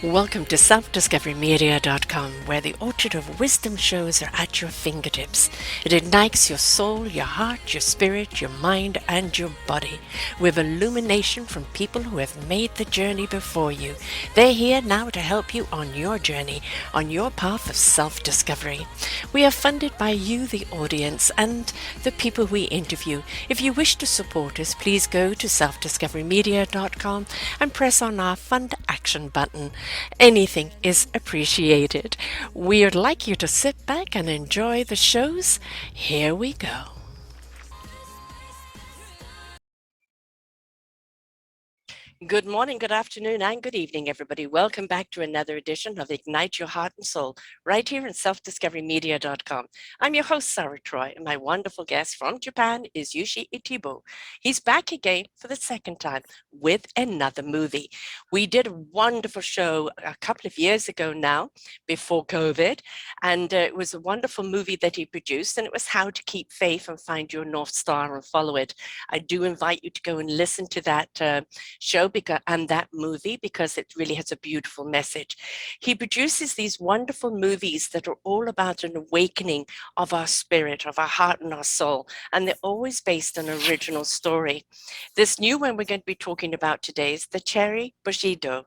Welcome to selfdiscoverymedia.com, where the orchard of wisdom shows are at your fingertips. It ignites your soul, your heart, your spirit, your mind, and your body with illumination from people who have made the journey before you. They're here now to help you on your journey, on your path of self-discovery. We are funded by you, the audience, and the people we interview. If you wish to support us, please go to selfdiscoverymedia.com and press on our Fund Action button. Anything is appreciated. We'd like you to sit back and enjoy the shows. Here we go. Good morning, good afternoon, and good evening, everybody. Welcome back to another edition of Ignite Your Heart and Soul, right here in selfdiscoverymedia.com. I'm your host, Sarah Troy, and my wonderful guest from Japan is Utebi. He's back again for the second time with another movie. We did a wonderful show a couple of years ago now, before COVID, and it was a wonderful movie that he produced, and it was How to Keep Faith and Find Your North Star and Follow It. I do invite you to go and listen to that show and that movie, because it really has a beautiful message. He produces these wonderful movies that are all about an awakening of our spirit, of our heart and our soul, and they're always based on an original story. This new one we're going to be talking about today is the Cherry Bushido.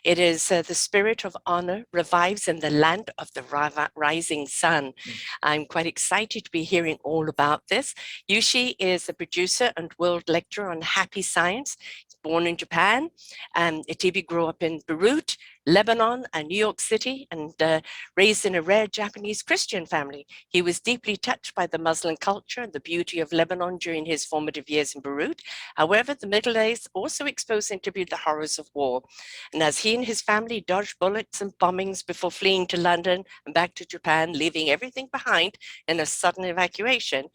It is the spirit of honor revives in the land of the rising sun. I'm quite excited to be hearing all about this. Yushi is a producer and world lecturer on happy science. He's born in Japan. Utebi grew up in Beirut, Lebanon, and New York City, and raised in a rare Japanese Christian family. He was deeply touched by the Muslim culture and the beauty of Lebanon during his formative years in Beirut. However, the Middle East also exposed him to the horrors of war. And as he and his family dodged bullets and bombings before fleeing to London and back to Japan, leaving everything behind in a sudden evacuation,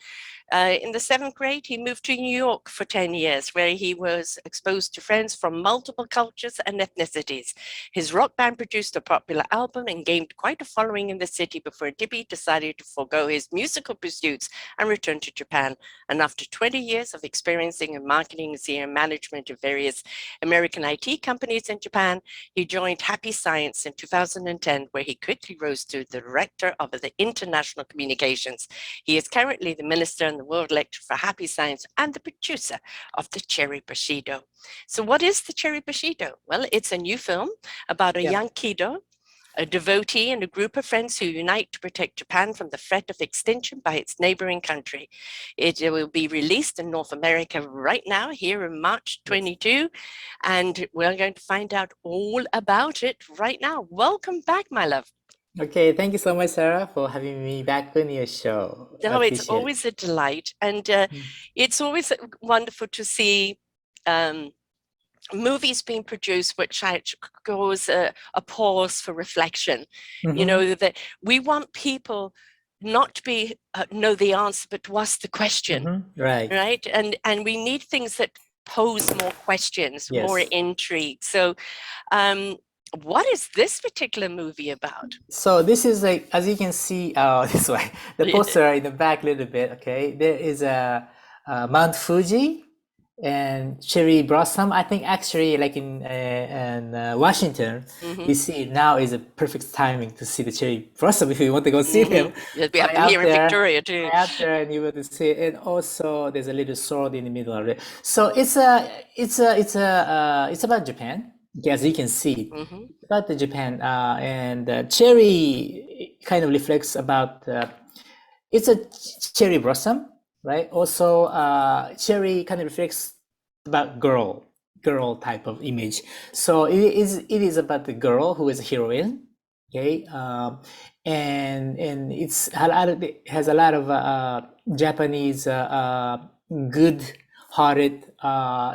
in the seventh grade, he moved to New York for 10 years, where he was exposed to friends from multiple cultures and ethnicities. His rock band produced a popular album and gained quite a following in the city before Utebi decided to forego his musical pursuits and return to Japan. And after 20 years of experiencing in marketing and senior management of various American IT companies in Japan, he joined Happy Science in 2010, where he quickly rose to the director of the international communications. He is currently the minister and the world lecturer for Happy Science and the producer of the Cherry Bushido. So what is the Cherry Bushido? Well, it's a new film about a young kiddo, a devotee, and a group of friends who unite to protect Japan from the threat of extinction by its neighboring country. It will be released in North America right now, here in March 22, and we're going to find out all about it right now. Welcome back, my love. Okay, thank you so much, Sarah, for having me back on your show. I No, it's appreciate it. always a delight, and it's always wonderful to see movies being produced which goes a pause for reflection. You know, that we want people not to be know the answer, but to ask the question, right? And we need things that pose more questions, more intrigue. So what is this particular movie about? So this is like, as you can see, this way, the poster in the back a little bit, okay? There is a Mount Fuji and cherry blossom. I think actually like in Washington, you see now is a perfect timing to see the cherry blossom if you want to go see them. We have them here in Victoria too. Right out there, and you will see it. And also there's a little sword in the middle of it. So it's about Japan. As you can see, it's about the Japan, and cherry kind of reflects about it's a cherry blossom, right? Also, cherry kind of reflects about girl type of image. So it is about the girl who is a heroine, okay, and it has a lot of Japanese good-hearted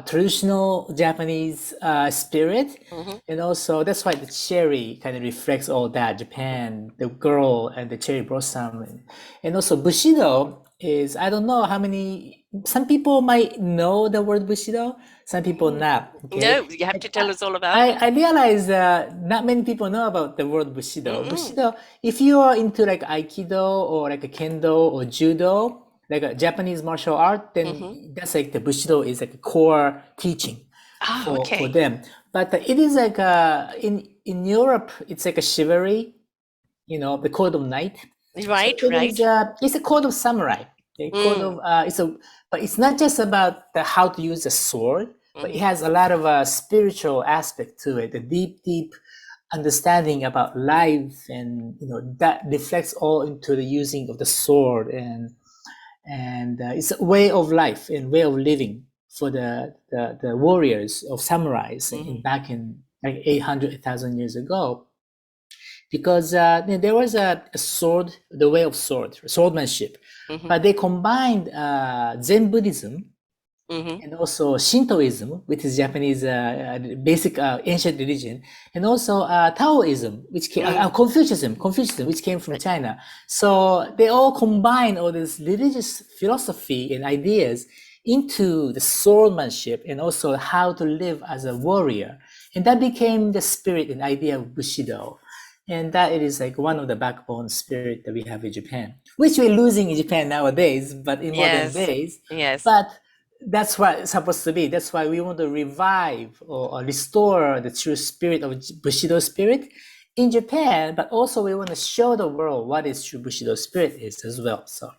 traditional Japanese spirit, and also that's why the cherry kind of reflects all that Japan, the girl and the cherry blossom, and also Bushido is, I don't know how many, some people might know the word Bushido, some people not. Okay? No, you have to tell us all about it. I realize not many people know about the word Bushido. Bushido, if you are into like Aikido or like a Kendo or Judo, like a Japanese martial art, then that's like the Bushido is like a core teaching. for them. But it is like in Europe, it's like a chivalry, the code of knight. Right, So right. it's a code of samurai. A code of but it's not just about how to use a sword, but it has a lot of spiritual aspect to it, a deep understanding about life, and that reflects all into the using of the sword, and it's a way of life and way of living for the warriors of samurais back in like 800 1,000 years ago, because there was a sword, the way of swordsmanship, but they combined Zen Buddhism and also Shintoism, which is Japanese basic ancient religion, and also Taoism, which came, Confucianism, which came from China. So they all combine all this religious philosophy and ideas into the swordsmanship and also how to live as a warrior, and that became the spirit and idea of Bushido. And that it is like one of the backbone spirit that we have in Japan, which we're losing in Japan nowadays, but in modern days. But that's what it's supposed to be. That's why we want to revive or restore the true spirit of Bushido spirit in Japan, but also we want to show the world what is true Bushido spirit is as well. So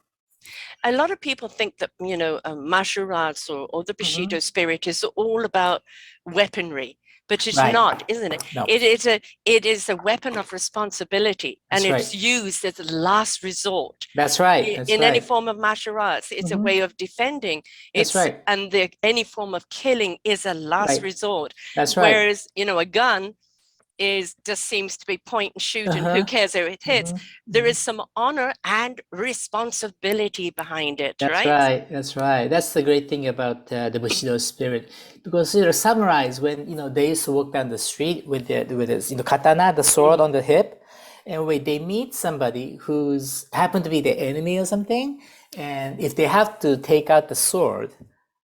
a lot of people think that, martial arts or the Bushido spirit is all about weaponry, but it's not, isn't it? No. It is a weapon of responsibility, and it's used as a last resort. That's right. In any form of martial arts, it's a way of defending. And any form of killing is a last resort. That's right. Whereas, a gun just seems to be point and shoot, and who cares who it hits. There is some honor and responsibility behind it. That's right. That's the great thing about the Bushido spirit, because samurais, when they used to walk down the street with the katana, the sword on the hip, and when they meet somebody who's happened to be the enemy or something, and if they have to take out the sword,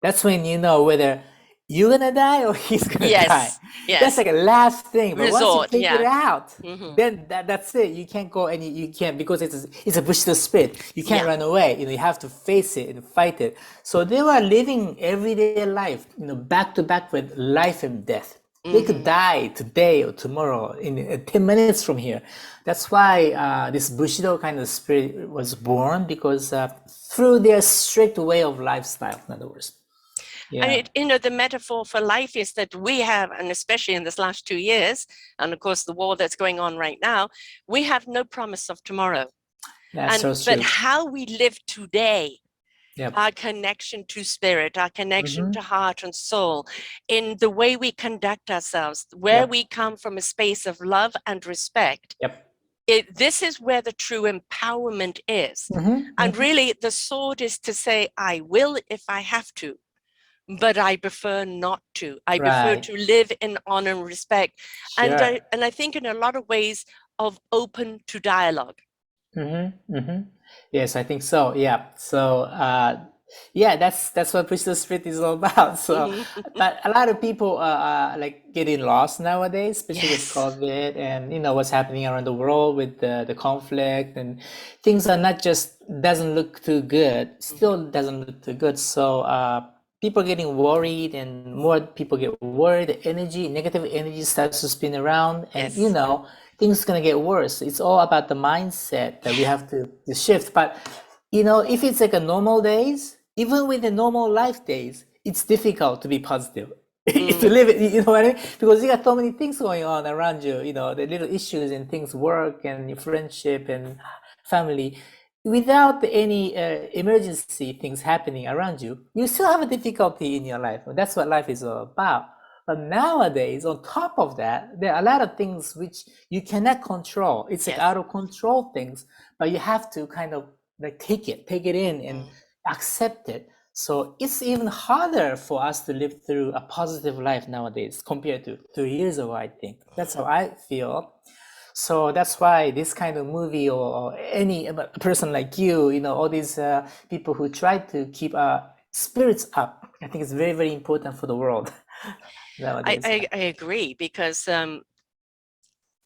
that's when you know whether you're gonna die or he's gonna die. That's like a last thing. But once you take it out, then that's it. You can't go you can't, because it's a Bushido spirit. You can't run away. You have to face it and fight it. So they were living everyday life, back to back with life and death. They could die today or tomorrow in 10 minutes from here. That's why this Bushido kind of spirit was born, because through their strict way of lifestyle, in other words. And the metaphor for life is that we have, and especially in this last 2 years, and of course the war that's going on right now, we have no promise of tomorrow. But how we live today, our connection to spirit, our connection to heart and soul, in the way we conduct ourselves, where we come from a space of love and respect. This is where the true empowerment is. And really, the sword is to say, I will if I have to, but I prefer not to. I prefer to live in honor and respect. And I think in a lot of ways of open to dialogue. Yes, I think so. Yeah. So that's what Bushido spirit is all about. So but a lot of people are like getting lost nowadays, especially with COVID and what's happening around the world with the conflict, and things are not just doesn't look too good, still doesn't look too good. So people are getting worried, and more people get worried. The negative energy starts to spin around, and things gonna get worse. It's all about the mindset that we have to shift. But if it's like a normal days, even with the normal life days, it's difficult to be positive. To live it, you know what I mean? Because you got so many things going on around you, the little issues and things, work and your friendship and family. Without any emergency things happening around you, you still have a difficulty in your life. That's what life is all about. But nowadays, on top of that, there are a lot of things which you cannot control. It's like out of control things, but you have to kind of like take it in and accept it. So it's even harder for us to live through a positive life nowadays compared to 2 years ago, I think. That's how I feel. So that's why this kind of movie, or any person like you, all these people who try to keep spirits up, I think it's very, very important for the world nowadays. I agree, because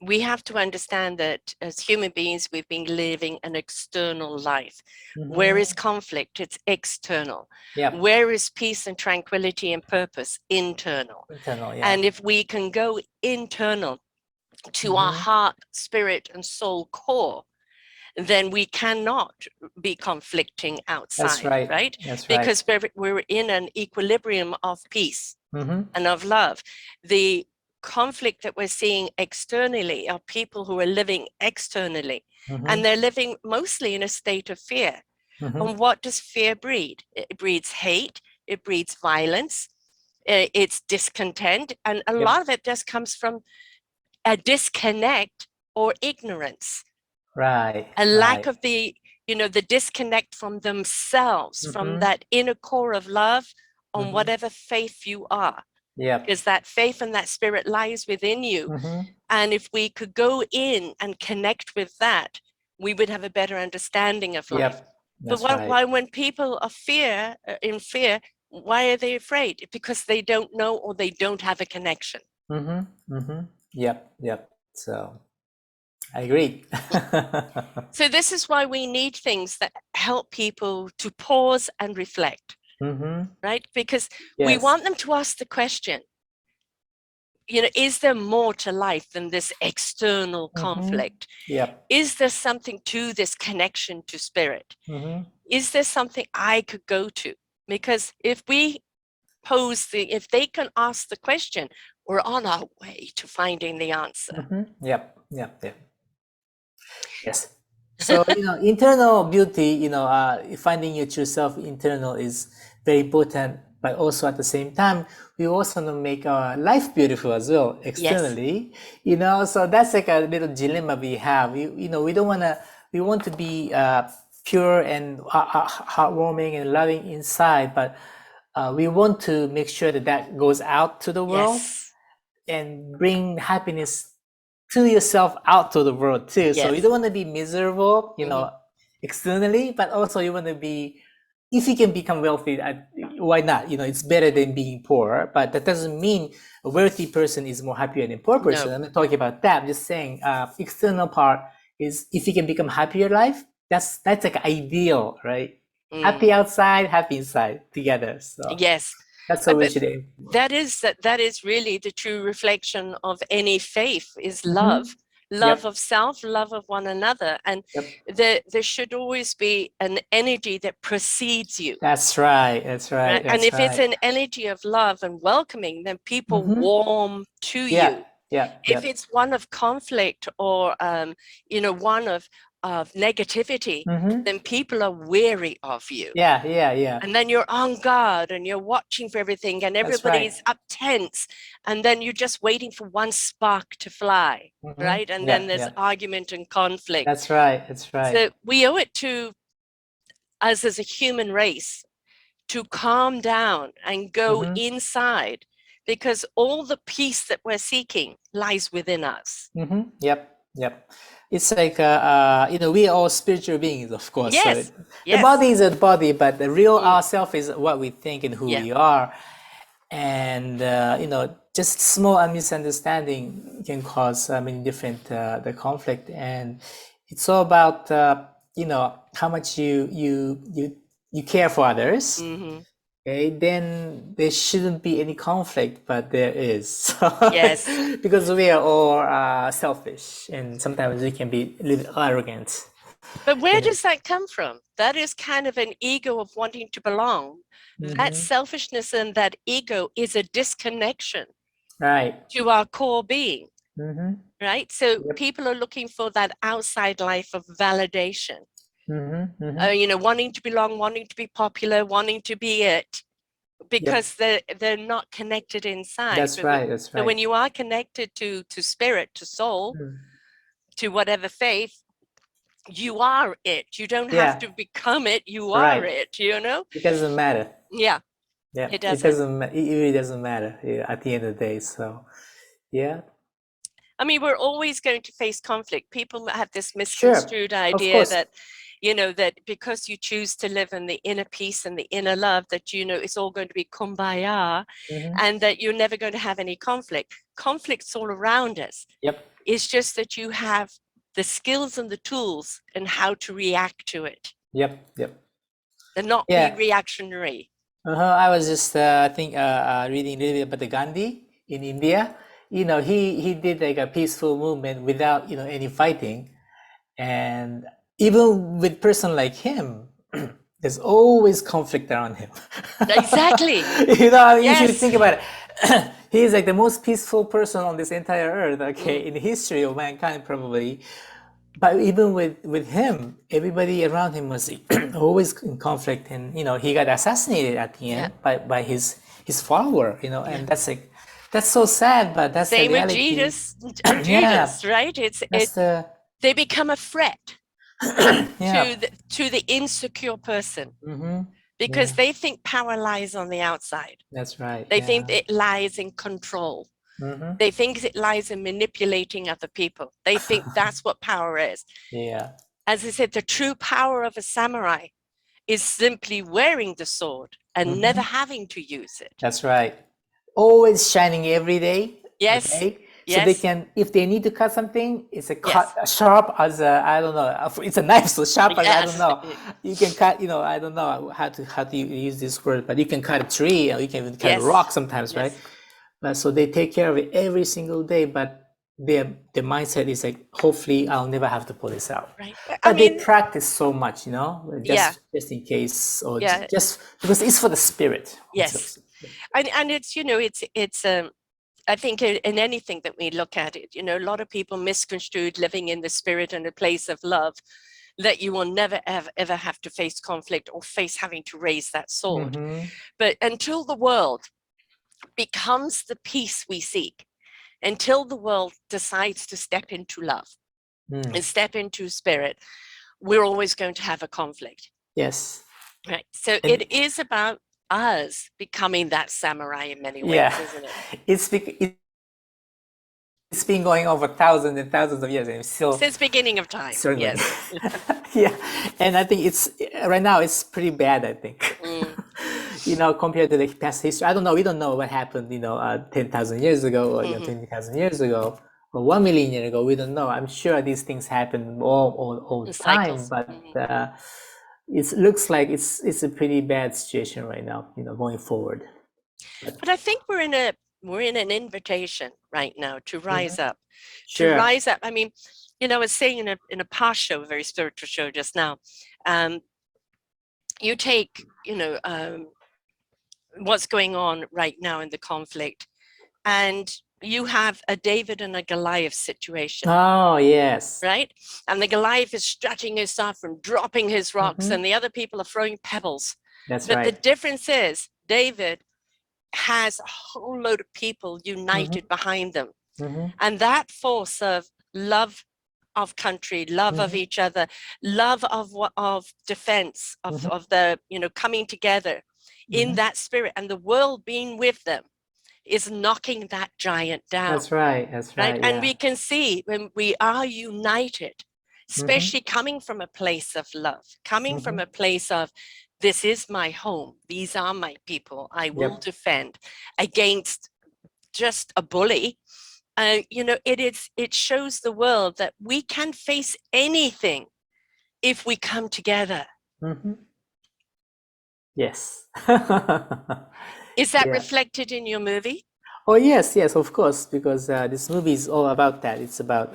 we have to understand that as human beings, we've been living an external life. Where is conflict? It's external. Yep. Where is peace and tranquility and purpose? Internal. Internal, yeah. And if we can go internal to our heart, spirit, and soul core, then we cannot be conflicting outside. That's right. Right? That's right. Because we're in an equilibrium of peace and of love. The conflict that we're seeing externally are people who are living externally, and they're living mostly in a state of fear. And what does fear breed? It breeds hate, it breeds violence, it's discontent, and a lot of it just comes from a disconnect or ignorance. Right. A lack of the disconnect from themselves, from that inner core of love on whatever faith you are. Yeah. Because that faith and that spirit lies within you. And if we could go in and connect with that, we would have a better understanding of life. But why when people are in fear, why are they afraid? Because they don't know, or they don't have a connection. Yep. So I agree. So this is why we need things that help people to pause and reflect, right? Because we want them to ask the question, is there more to life than this external conflict? Is there something to this connection to spirit? Is there something I could go to? Because if they can ask the question, we're on our way to finding the answer. Yep. Yes. So, internal beauty, finding your true self internal is very important, but also at the same time, we also want to make our life beautiful as well externally. So that's like a little dilemma we have. We want to be pure and heartwarming and loving inside, but we want to make sure that goes out to the world and bring happiness to yourself out to the world too. So you don't want to be miserable, externally, but also you want to be, if you can become wealthy, why not? It's better than being poor, but that doesn't mean a wealthy person is more happier than a poor person. I'm not talking about that. I'm just saying external part is, if you can become happier life, that's like ideal, right? Happy outside, happy inside together. So that's what we should aim for. That is really the true reflection of any faith, is love. Love of self, love of one another. And there should always be an energy that precedes you. That's right. And if it's an energy of love and welcoming, then people warm to you. If it's one of conflict or one of negativity, then people are weary of you. And then you're on guard and you're watching for everything, and everybody's up tense, and then you're just waiting for one spark to fly, right? And then there's argument and conflict. That's right. So we owe it to us as a human race to calm down and go inside, because all the peace that we're seeking lies within us. Yep. It's like we are all spiritual beings, of course. Yes. So the body is a body, but the real ourself is what we think and who we are. And just small misunderstanding can cause many different the conflict. And it's all about how much you care for others. Okay, then there shouldn't be any conflict, but there is. Because we are all selfish, and sometimes we can be a little arrogant. But where does that come from? That is kind of an ego of wanting to belong. That selfishness and that ego is a disconnection to our core being. Right? So people are looking for that outside life of validation. Wanting to belong, wanting to be popular, wanting to be it, because they're not connected inside. That's right. So when you are connected to spirit, to soul, to whatever faith, you are it. You don't have to become it. You are it. It doesn't matter. It doesn't. It really doesn't matter at the end of the day. So I mean, we're always going to face conflict. People have this misconstrued idea that that because you choose to live in the inner peace and the inner love, that, it's all going to be kumbaya, and that you're never going to have any conflict. Conflict's all around us. Yep. It's just that you have the skills and the tools and how to react to it. Yep. And not be reactionary. I was just reading a little bit about the Gandhi in India. He did like a peaceful movement without any fighting, and even with person like him, there's always conflict around him. Exactly. You should think about it. He's like the most peaceful person on this entire earth, in the history of mankind, probably. But even with him, everybody around him was always in conflict, and he got assassinated at the end by his follower, and that's so sad, but that's same the reality. with Judas, right? They become a threat to the insecure person, because they think power lies on the outside. That's right. They think it lies in control. They think it lies in manipulating other people. They think that's what power is. Yeah. As I said, the true power of a samurai is simply wearing the sword and never having to use it. That's right. Always shining every day. Yes. Okay? So they can, if they need to cut something, it's sharp as I don't know. It's a knife, so sharp as I don't know. You can cut, I don't know how to use this word, but you can cut a tree, or you can even cut a rock sometimes, right? But so they take care of it every single day, but their mindset is like, hopefully I'll never have to pull this out. Right. But they practice so much, just in case, or just because it's for the spirit. Yes. And it's I think in anything that we look at it, a lot of people misconstrued living in the spirit and a place of love, that you will never ever have to face conflict or face having to raise that sword. But until the world becomes the peace we seek, until the world decides to step into love and step into spirit, we're always going to have a conflict. Yes. Right. So it is about us becoming that samurai in many ways, isn't it? It's been going over thousands and thousands of years, and still since beginning of time. Certainly. Yes. And I think it's right now it's pretty bad, I think. Compared to the past history. I don't know. We don't know what happened, 10,000 years ago, or 20,000 years ago, or 1 million years ago. We don't know. I'm sure these things happen all the time, but it looks like it's a pretty bad situation right now, going forward. But I think we're in an invitation right now to rise up. Sure. To rise up. I mean, I was saying in a past show, a very spiritual show just now, you take, what's going on right now in the conflict, and you have a David and a Goliath situation. Oh, yes. Right? And the Goliath is stretching himself and dropping his rocks, and the other people are throwing pebbles. That's right. But the difference is David has a whole load of people united behind them. And that force of love of country, love of each other, love of defense, of the, coming together in that spirit, and the world being with them, is knocking that giant down. That's right. Right? And we can see when we are united, especially coming from a place of love, coming from a place of, this is my home, these are my people, I will defend against just a bully. It shows the world that we can face anything if we come together. Yes. Is that reflected in your movie? Oh, yes, of course, because this movie is all about that. It's about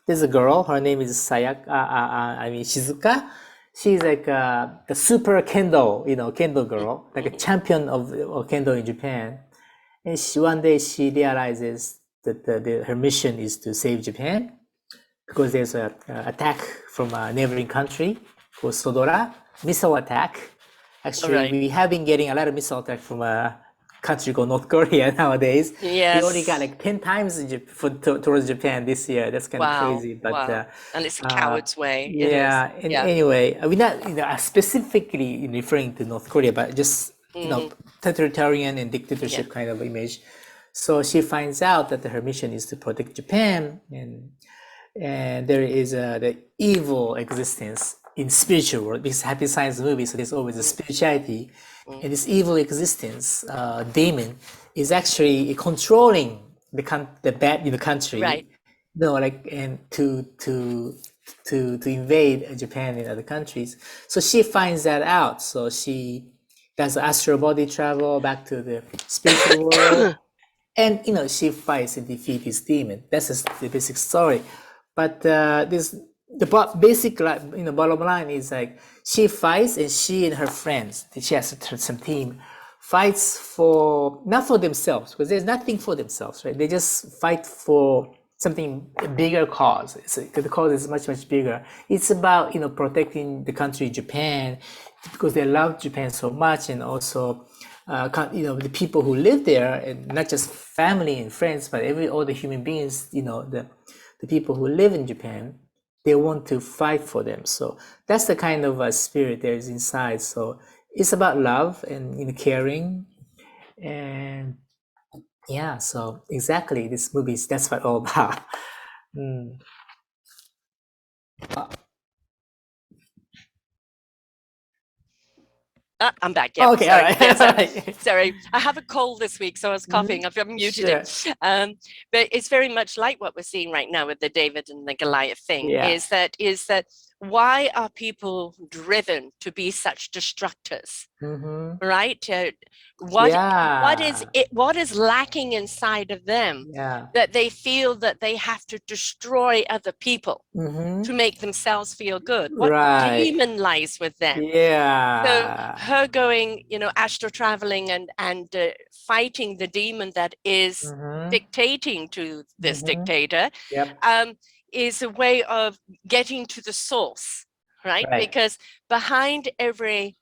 there's a girl, her name is Shizuka. She's like the super kendo, kendo girl, like a champion of kendo in Japan. And one day she realizes that her mission is to save Japan, because there's an attack from a neighboring country called Sodora, missile attack. Actually, we have been getting a lot of missile attack from a country called North Korea nowadays. Yes. We already got like 10 times towards Japan this year. That's kind of crazy. But and it's a coward's way. Anyway, we're not specifically referring to North Korea, but just totalitarian and dictatorship kind of image. So she finds out that her mission is to protect Japan, and there is the evil existence in spiritual world, because happy science movie, so there's always a spirituality, and this evil existence, demon, is actually controlling the bad in the country, Right. like, and to invade Japan and other countries. So she finds that out. So she does astral body travel back to the spiritual world, and she fights and defeats this demon. That's just the basic story. But basic bottom line is like she fights, and she and her friends, she has some team, fights for not for themselves, because there's nothing for themselves, right? They just fight for something, a bigger cause. The cause is much bigger. It's about protecting the country Japan, because they love Japan so much, and also the people who live there, and not just family and friends, but all the human beings, the people who live in Japan, they want to fight for them. So that's the kind of spirit there is inside. So it's about love and caring, and yeah. So exactly, this movie is that's what all about. I'm back. Yeah. Okay, Sorry. all right. Yes, All right. sorry. I have a cold this week, so I was coughing. I've muted Sure. it. But it's very much like what we're seeing right now with the David and the Goliath thing. Yeah. Is that why are people driven to be such destructors? Right? What is lacking inside of them that they feel that they have to destroy other people to make themselves feel good? What demon lies with them? Yeah. So her going, astral traveling and fighting the demon that is dictating to this dictator, is a way of getting to the source, right? Because behind every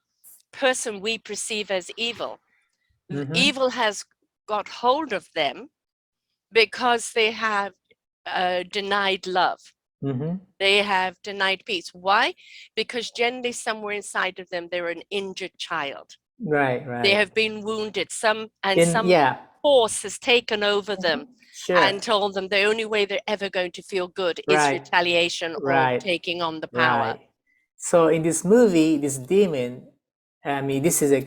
person we perceive as evil, evil has got hold of them because they have denied love. They have denied peace. Why? Because generally somewhere inside of them, they're an injured child. Right. They have been wounded. Some force has taken over them and told them the only way they're ever going to feel good is retaliation or taking on the power. So in this movie, this demon, I mean, this is like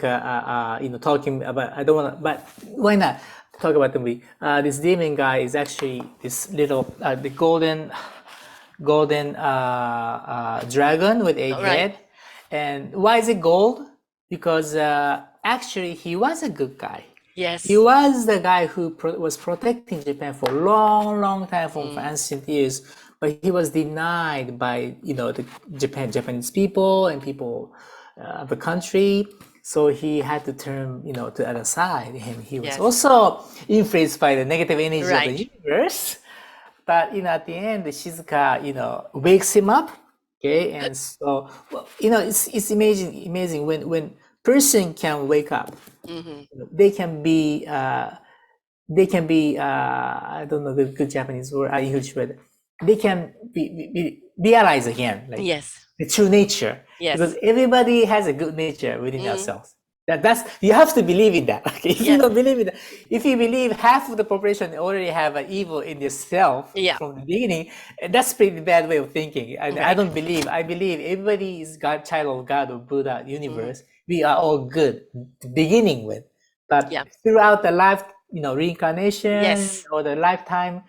talking about. I don't want to, but why not talk about the movie? This demon guy is actually this little the golden dragon with a head. And why is it gold? Because actually he was a good guy. Yes. He was the guy who was protecting Japan for a long time, for ancient years, but he was denied by the Japanese people and people of the country. So he had to turn to the other side, and he was also influenced by the negative energy of the universe. But at the end, Shizuka wakes him up. Okay, and so it's amazing when person can wake up. They can be I don't know the good Japanese word, English word. They can be realize again, like the true nature. Because everybody has a good nature within ourselves. That's you have to believe in that. Okay? If you don't believe in that, if you believe half of the population already have an evil in yourself from the beginning, that's a pretty bad way of thinking. I don't believe. I believe everybody is God, child of God or Buddha, universe. We are all good beginning with, but throughout the life, reincarnation or the lifetime,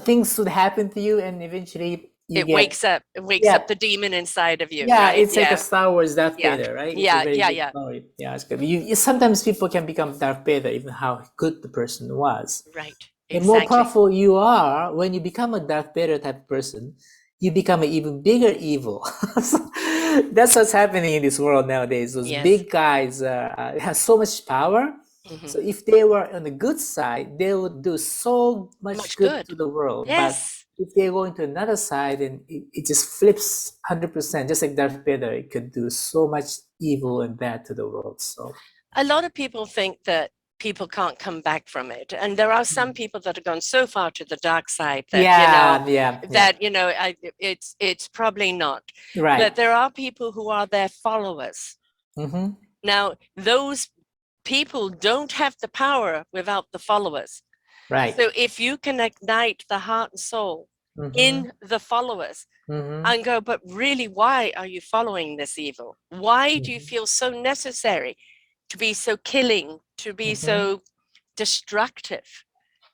things should happen to you, and eventually it wakes up the demon inside of you. It's like a Star Wars Darth Vader, right? It's a very good story. It's good. Sometimes people can become Darth Vader, even how good the person was. Right. The more powerful you are, when you become a Darth Vader type person, you become an even bigger evil. That's what's happening in this world nowadays. Those big guys have so much power. So if they were on the good side, they would do so much good to the world. But if they go into another side, and it just flips 100%, just like Darth Vader, it could do so much evil and bad to the world. So a lot of people think that people can't come back from it, and there are some people that have gone so far to the dark side that it's probably not. But there are people who are their followers. Now those people don't have the power without the followers. So if you can ignite the heart and soul in the followers and go, but really, why are you following this evil? Why do you feel so necessary to be so killing, to be so destructive?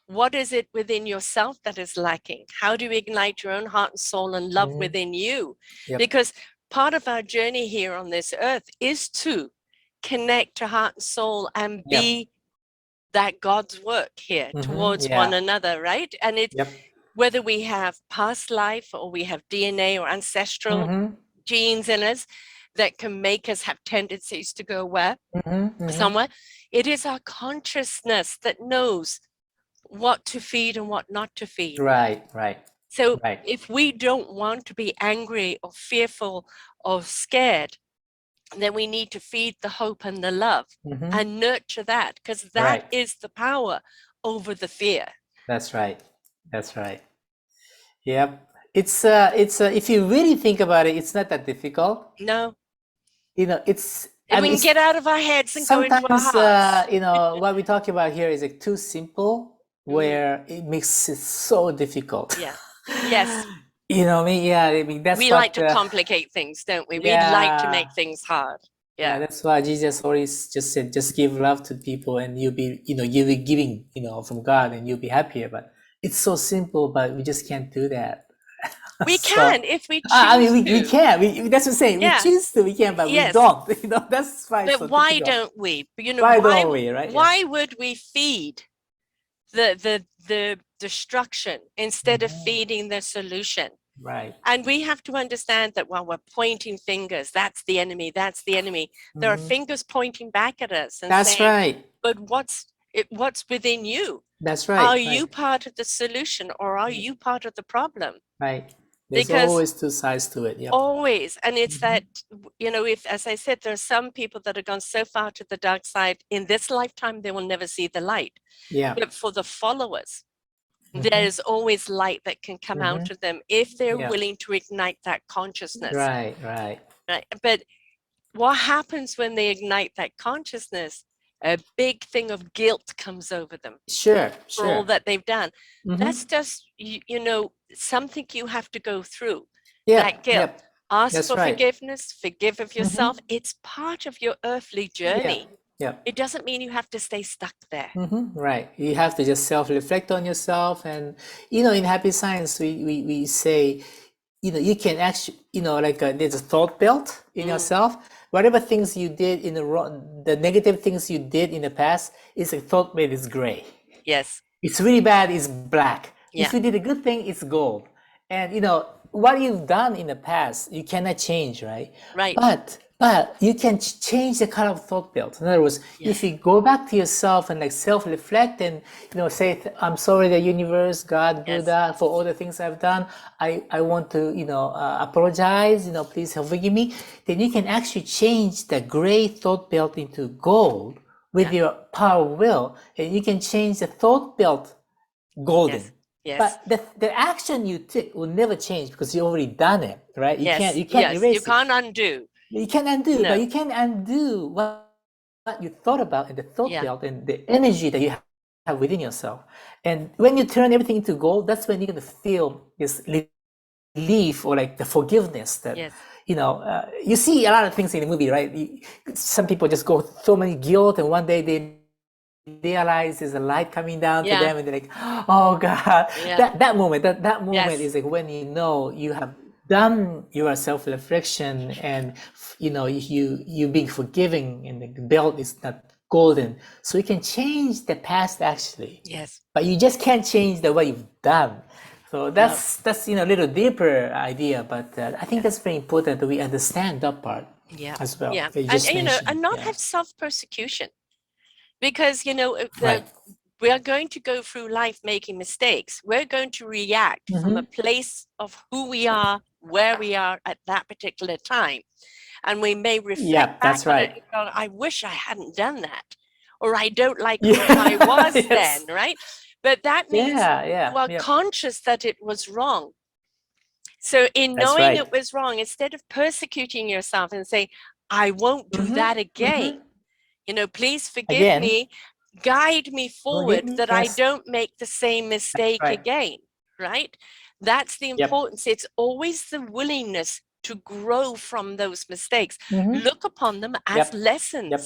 What is it within yourself that is lacking? How do you ignite your own heart and soul and love within you? Because part of our journey here on this earth is to connect to heart and soul and be that God's work here towards one another, right? And it's whether we have past life or we have DNA or ancestral genes in us that can make us have tendencies to go somewhere. It is our consciousness that knows what to feed and what not to feed. Right. So if we don't want to be angry or fearful or scared, then we need to feed the hope and the love and nurture that, because that is the power over the fear. That's right. Yep. It's if you really think about it, it's not that difficult. No. It's if we can get out of our heads and go into our hearts. What we talk about here is like too simple, where it makes it so difficult. Yeah. Yes. I mean that's we like to complicate things, don't we? We like to make things hard. Yeah, that's why Jesus always just said, just give love to people and you'll be giving, from God, and you'll be happier. But it's so simple, but we just can't do that. We can if we choose we can. That's what I'm saying. We choose to, we can, but we don't. That's why. But why don't we? Why don't we? Right? Why would we feed the destruction instead of feeding the solution? Right. And we have to understand that while we're pointing fingers, that's the enemy. There are fingers pointing back at us and saying, right. But what's within you? That's right. Are you part of the solution or are you part of the problem? Right. There's always two sides to it. Always. And it's that, if, as I said, there are some people that have gone so far to the dark side in this lifetime, they will never see the light. Yeah. But for the followers, there's always light that can come out of them if they're willing to ignite that consciousness. Right. But what happens when they ignite that consciousness? A big thing of guilt comes over them. Sure. For all that they've done. That's just, something you have to go through. That guilt. Ask for forgiveness, forgive of yourself. It's part of your earthly journey. It doesn't mean you have to stay stuck there. Right. You have to just self-reflect on yourself. And, in Happy Science, we say, you can actually, there's a thought belt in yourself. Whatever things you did the negative things you did in the past is a thought belt is gray. Yes. It's really bad, it's black. If you did a good thing, it's gold. And, what you've done in the past, you cannot change, right? Right. But you can change the color of thought belt. In other words, if you go back to yourself and self-reflect and say, I'm sorry, the universe, God, Buddha, for all the things I've done. I want to apologize. Please forgive me. Then you can actually change the gray thought belt into gold with your power of will, and you can change the thought belt golden. Yes. But the action you took will never change because you already done it, right? You can't erase it. You can't undo. You can undo, but you can undo what you thought about in the thought belt and the energy that you have within yourself. And when you turn everything into gold, that's when you're going to feel this relief or the forgiveness that, you see a lot of things in the movie, right? Some people just go so many guilt, and one day they realize there's a light coming down to them, and they're like, oh God. That moment is when you have done your self-reflection, and you being forgiving, and the belt is not golden, so you can change the past actually. Yes. But you just can't change the way you've done. So that's a little deeper idea, but I think that's very important that we understand that part as well. Yeah. And not have self-persecution, because we are going to go through life making mistakes. We're going to react from a place of who we are, where we are at that particular time. And we may reflect back on it and go, I wish I hadn't done that. Or I don't like who I was then, right? But that means you are conscious that it was wrong. So in knowing it was wrong, instead of persecuting yourself and say, I won't do that again, please forgive me, guide me forward that I don't make the same mistake again, right? That's the Yep. importance. It's always the willingness to grow from those mistakes. Mm-hmm. Look upon them as Yep. lessons. Yep.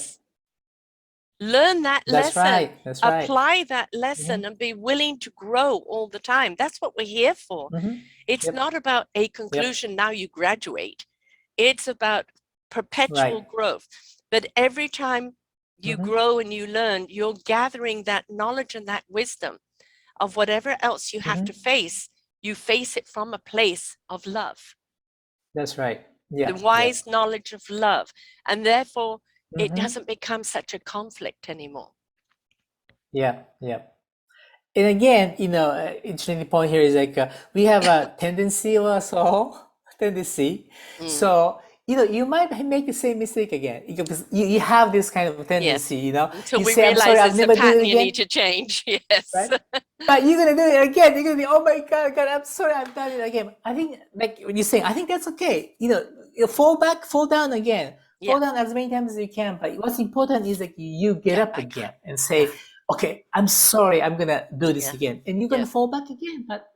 Learn that That's lesson, right. That's right. apply that lesson, Mm-hmm. and be willing to grow all the time. That's what we're here for. Mm-hmm. It's Yep. not about a conclusion, now you graduate. It's about perpetual Right. growth. But every time you Mm-hmm. grow and you learn, you're gathering that knowledge and that wisdom of whatever else you have Mm-hmm. to face. You face it from a place of love. That's right. Yeah. The wise knowledge of love. And therefore, it Mm-hmm. doesn't become such a conflict anymore. Yeah. Yeah. And again, interesting point here is like we have a tendency also, tendency. So, you might make the same mistake again because you have this kind of tendency, Yes. Until you we say, I'm sorry, realize I'll it's a never do it pattern you again. need to change. Yes. Right? But you're gonna do it again. You're gonna be, oh my God, I'm sorry, I've done it again. I think, like when you say, I think that's okay. You fall down again. Fall down as many times as you can. But what's important is like you get up again and say, okay, I'm sorry, I'm gonna do this again. And you're gonna fall back again. But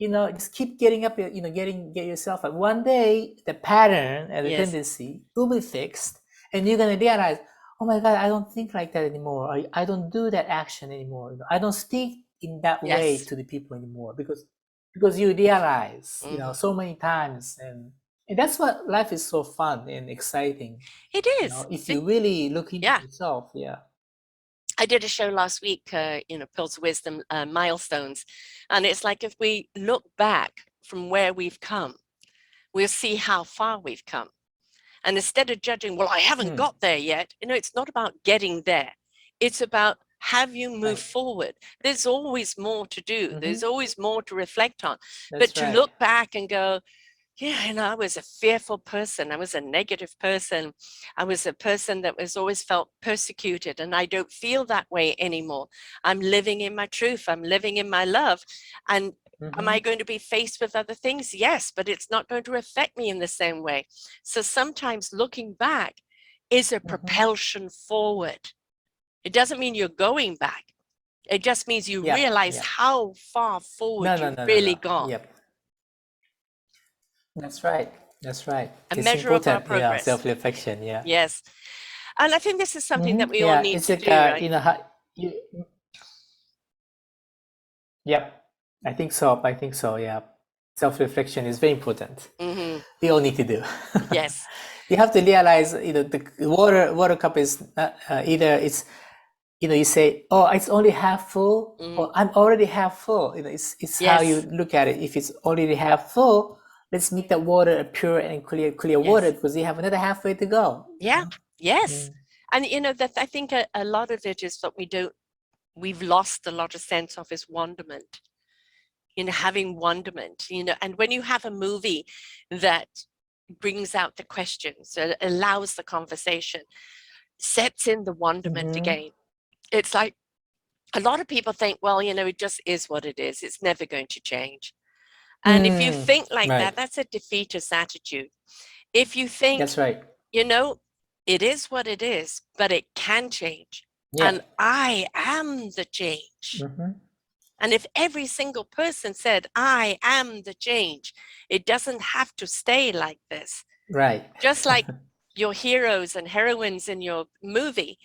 just keep getting up, get yourself up. One day the pattern and the tendency will be fixed, and you're gonna realize, oh my God, I don't think like that anymore. I don't do that action anymore. I don't speak in that way to the people anymore because you realize, so many times, and that's what life is so fun and exciting. It is. If you really look into yourself, I did a show last week, Pearls of Wisdom, milestones. And it's like if we look back from where we've come, we'll see how far we've come. And instead of judging, well, I haven't got there yet, it's not about getting there. It's about, have you moved forward? There's always more to do. There's always more to reflect on. But to look back and go, I was a fearful person. I was a negative person. I was a person that was always felt persecuted, and I don't feel that way anymore. I'm living in my truth. I'm living in my love. And am I going to be faced with other things? Yes, but it's not going to affect me in the same way. So sometimes looking back is a propulsion forward. It doesn't mean you're going back. It just means you realize how far forward you've really gone. Yep. That's right. That's right. A it's measure of our important, progress. Self-reflection. Yeah. Yes. And I think this is something that we all need it's to like, do, right? Yep. I think so. Yeah. Self-reflection is very important. We all need to do. Yes. You have to realize, the water cup is not, either it's, you say, oh, it's only half full, or I'm already half full. It's how you look at it. If it's already half full, let's make that water a pure and clear water, because you have another halfway to go. Yeah. Yes. And that I think a lot of it is what we've lost a lot of sense of is wonderment. Having wonderment, and when you have a movie that brings out the questions, allows the conversation, sets in the wonderment again. It's like a lot of people think, well, it just is what it is. It's never going to change. And if you think like that, that's a defeatist attitude. If you think, that's right, it is what it is, but it can change. And I am the change. And if every single person said, I am the change, it doesn't have to stay like this. Right. Just like your heroes and heroines in your movie,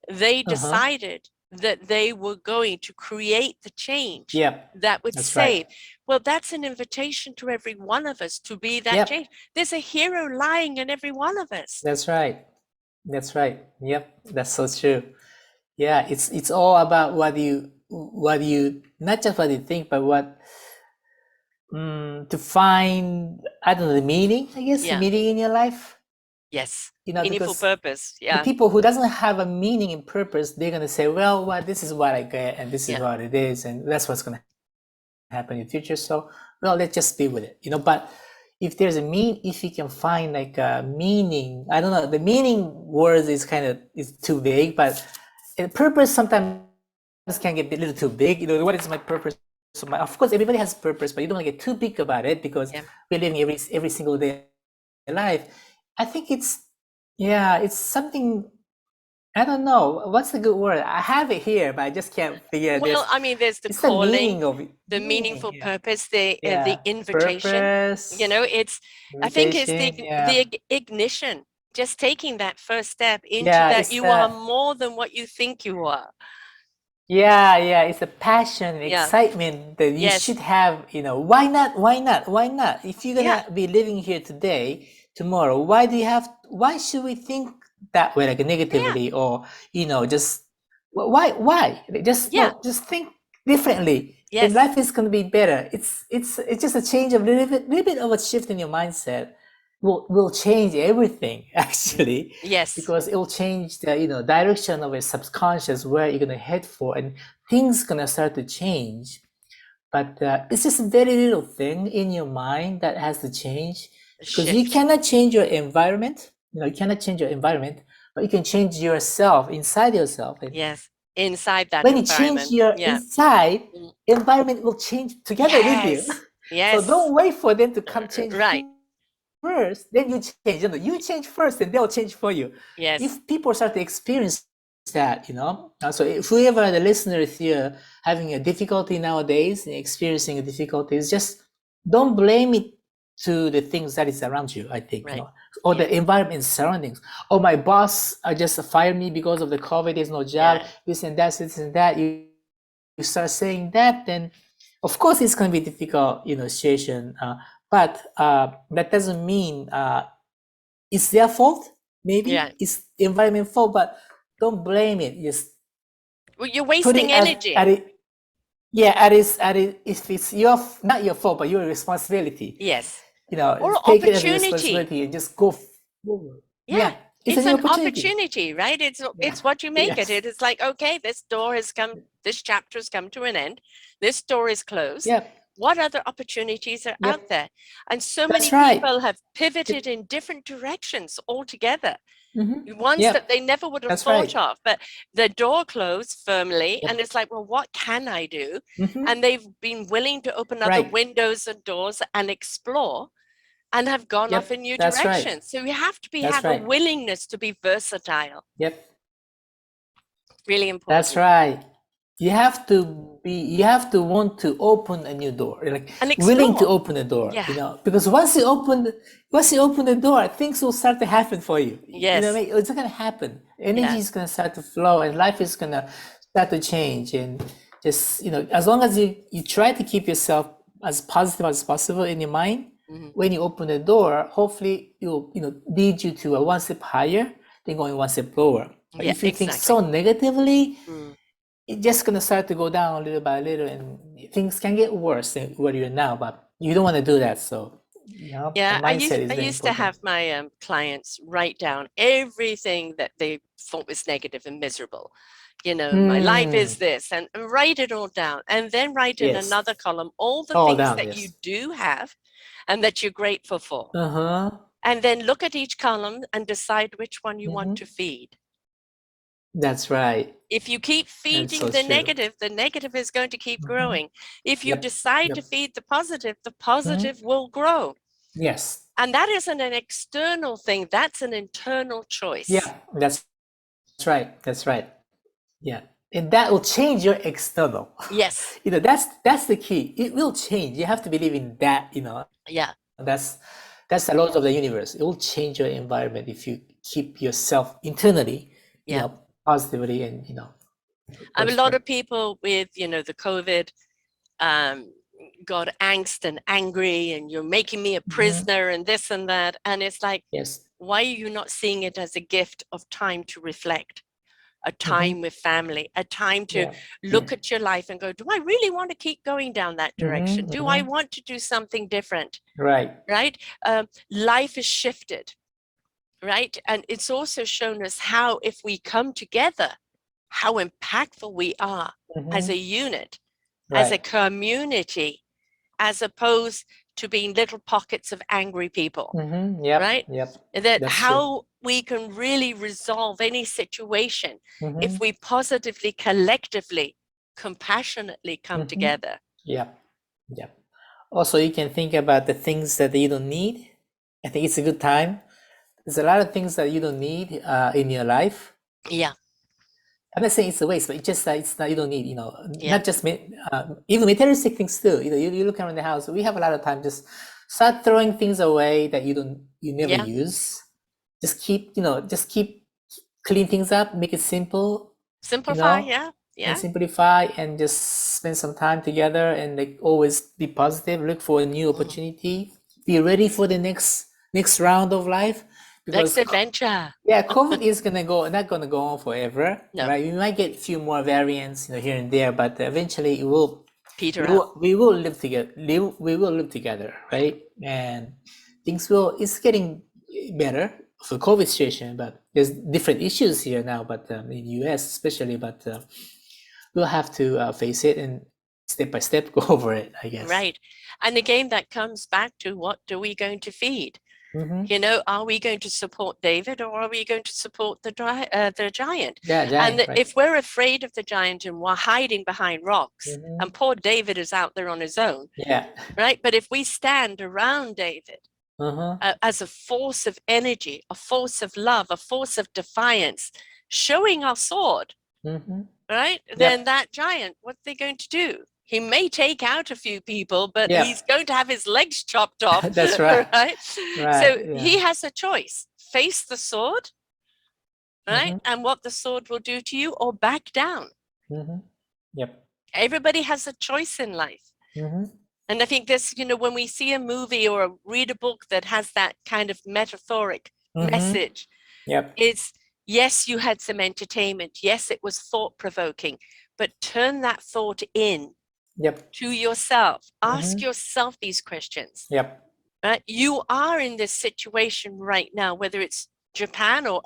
they decided that they were going to create the change that would save. Right. Well, that's an invitation to every one of us to be that change. There's a hero lying in every one of us. That's right. That's right. Yep. That's so true. Yeah. It's all about what you, not just what you think, but what, to find, I don't know, the meaning, I guess, the meaning in your life. Yes. Meaningful purpose. Yeah. The people who doesn't have a meaning and purpose, they're going to say, well, this is what I get, and this is what it is, and that's what's going to happen in the future. So, well, let's just be with it, but if there's if you can find like a meaning, I don't know, the meaning words is too vague, but purpose sometimes can get a little too big. What is my purpose? So of course, everybody has purpose, but you don't want to get too big about it, because we're living every single day in life. I think it's something I don't know what's the good word. I have it here, but I just can't figure this. Well, I mean, there's the It's the calling, meaning of it. the Meaning, meaningful yeah. purpose, the Yeah. invitation. You know, Purpose, I think it's invitation, the yeah. ignition, just taking that first step into Yeah, that it's you are that. more than what you think you are. Yeah, it's a passion and Yeah. excitement that you Yes. should have, why not? Why not? Why not? If you're Yeah. gonna be living here today, tomorrow, why should we think that way, like Yeah. negatively, or, just, why? Just, Yeah. no, just think differently. And Yes. life is gonna be better. It's just a change of little bit of a shift in your mindset will change everything actually, Yes. because it will change the direction of a subconscious where you're gonna head for, and things gonna start to change. But it's just a very little thing in your mind that has to change, because you Shift. cannot change your environment. You cannot change your environment, but you can change yourself inside yourself. And Yes. Inside that when you change environment. your Yeah. inside, environment will change together with you. Yes. So Yes. don't wait for them to come change Right. first, then you change. You change first, and they'll change for you. Yes. If people start to experience that, so if whoever the listeners here having a difficulty nowadays and experiencing difficulties, just don't blame it to the things that is around you. I think, Right. or Yeah. the environment surroundings. Oh, my boss just fired me because of the COVID. There's no job. Yeah. This and that. This and that. You start saying that, then of course it's going to be difficult, situation. But that doesn't mean it's their fault. Yeah. Maybe it's environment fault, but don't blame it. Just Well, you're put it wasting as at energy. it. Yeah, at it. If it's not your fault, but your responsibility. Yes. Or Take it as a opportunity. responsibility and just go forward. Yeah. Yeah, it's a It's new an opportunity. opportunity, right? Yeah. It's what you make it. Yes. It is like, okay, this door has come, this chapter has come to an end. This door is closed. Yep. What other opportunities are out Yep. there? And so many That's right. people have pivoted in different directions altogether, ones that Yep. they never would have That's thought right. of. But the door closed firmly, and Yep. it's like, well, what can I do? And they've been willing to open other Right. windows and doors and explore, and have gone off in Yep. new That's right. directions. So you have to That's have a right. willingness to be versatile. Yep. Really That's important. right. You have to want to open a new door, like And willing to explore. open the door, Yeah. because once you open the door, things will start to happen for you. Yes. What I mean? It's gonna happen. Energy Yeah. is gonna start to flow, and life is gonna start to change. And just, as long as you try to keep yourself as positive as possible in your mind, when you open the door, hopefully it'll lead you to a one step higher than going one step lower. But Yeah, if you think exactly. so negatively, it's just gonna start to go down little by little, and things can get worse than where you're now. But you don't want to do that. So, the Yeah, mindset is I very used to important. have my clients write down everything that they thought was negative and miserable. My life is this, and write it all down, and then write in Yes. another column all the All things down. that you Yes. do have and that you're grateful for. Uh-huh. And then look at each column and decide which one you want to feed. That's right. If you keep That's feeding so true. the negative is going to keep growing. If you Yep. decide to feed the positive will grow. Yes. And that isn't an external thing, that's an internal choice. Yeah. That's right. That's right. Yeah. And that will change your external. Yes. That's the key. It will change. You have to believe in that. Yeah. That's the laws of the universe. It will change your environment if you keep yourself internally, Yeah. positively, and A lot of people with the COVID got angst and angry, and you're making me a prisoner and this and that, and it's like, yes, why are you not seeing it as a gift of time to reflect, a time with family, a time to look at your life and go, do I really want to keep going down that direction? Do I want to do something different? Right. Life is shifted, right? And it's also shown us how, if we come together, how impactful we are as a unit, as a community, as opposed to being little pockets of angry people. Right? That That's how we can really resolve any situation if we positively, collectively, compassionately come together. Yeah. Also, you can think about the things that you don't need. I think it's a good time. There's a lot of things that you don't need in your life. Yeah. I'm not saying it's a waste, but it's just it's not, you don't need, Yeah. not just even materialistic things too. You look around the house, we have a lot of time, just start throwing things away that you never Yeah. use. Just keep clean things up, make it simple, Simplify. Yeah. and Yeah. simplify, and just spend some time together, and like always be positive, look for a new opportunity, be ready for the next round of life, Next because adventure. yeah, COVID is not gonna go on forever, No. right? We might get a few more variants, here and there, but eventually it will. Peter out. We will live together. We will live together, right? And things will. It's getting better for COVID situation, but there's different issues here now. But in US especially, but we'll have to face it and step by step go over it, I guess. Right. And again, that comes back to, what are we going to feed? Are we going to support David, or are we going to support the giant? Yeah, giant, And right. if we're afraid of the giant and we're hiding behind rocks, and poor David is out there on his own, yeah, right? But if we stand around David as a force of energy, a force of love, a force of defiance, showing our sword, right? Then that giant, what's they going to do? He may take out a few people, but he's going to have his legs chopped off. That's right. Right? So yeah. he has a choice: face the sword, right? And what the sword will do to you, or back down. Yep. Everybody has a choice in life. And I think this, when we see a movie or read a book that has that kind of metaphoric message, it's, yes, you had some entertainment. Yes, it was thought-provoking, but turn that thought in to yourself. Ask yourself these questions. Right? You are in this situation right now, whether it's Japan or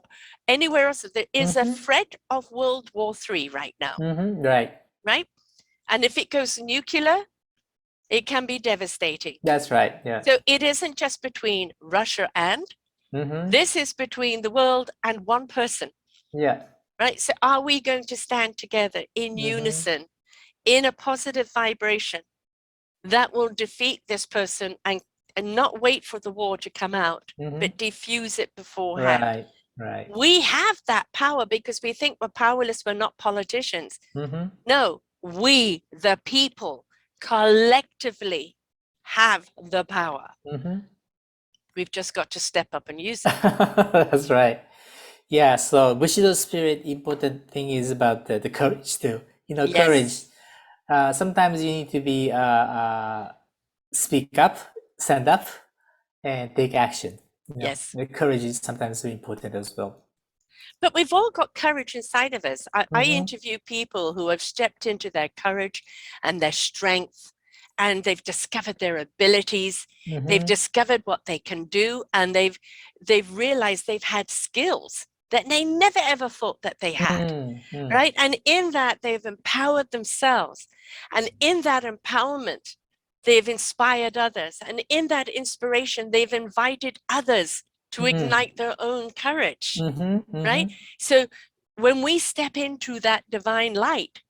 anywhere else. There is a threat of World War III right now. Right? And if it goes nuclear, it can be devastating. That's right. Yeah. So it isn't just between Russia and, this is between the world and one person. Yeah. Right? So are we going to stand together in unison, in a positive vibration that will defeat this person, and not wait for the war to come out, but diffuse it beforehand? Right. We have that power, because we think we're powerless, we're not politicians. No, we, the people, collectively have the power. We've just got to step up and use it. That's right. Yeah, so Bushido spirit, important thing is about the courage too. Courage. Sometimes you need to be speak up, stand up, and take action. Yes. The courage is sometimes very important as well. But we've all got courage inside of us. I interview people who have stepped into their courage and their strength, and they've discovered their abilities. They've discovered what they can do, and they've realized they've had skills that they never ever thought that they had, right? And in that, they've empowered themselves. And in that empowerment, they've inspired others. And in that inspiration, they've invited others to ignite their own courage, right? So when we step into that divine light,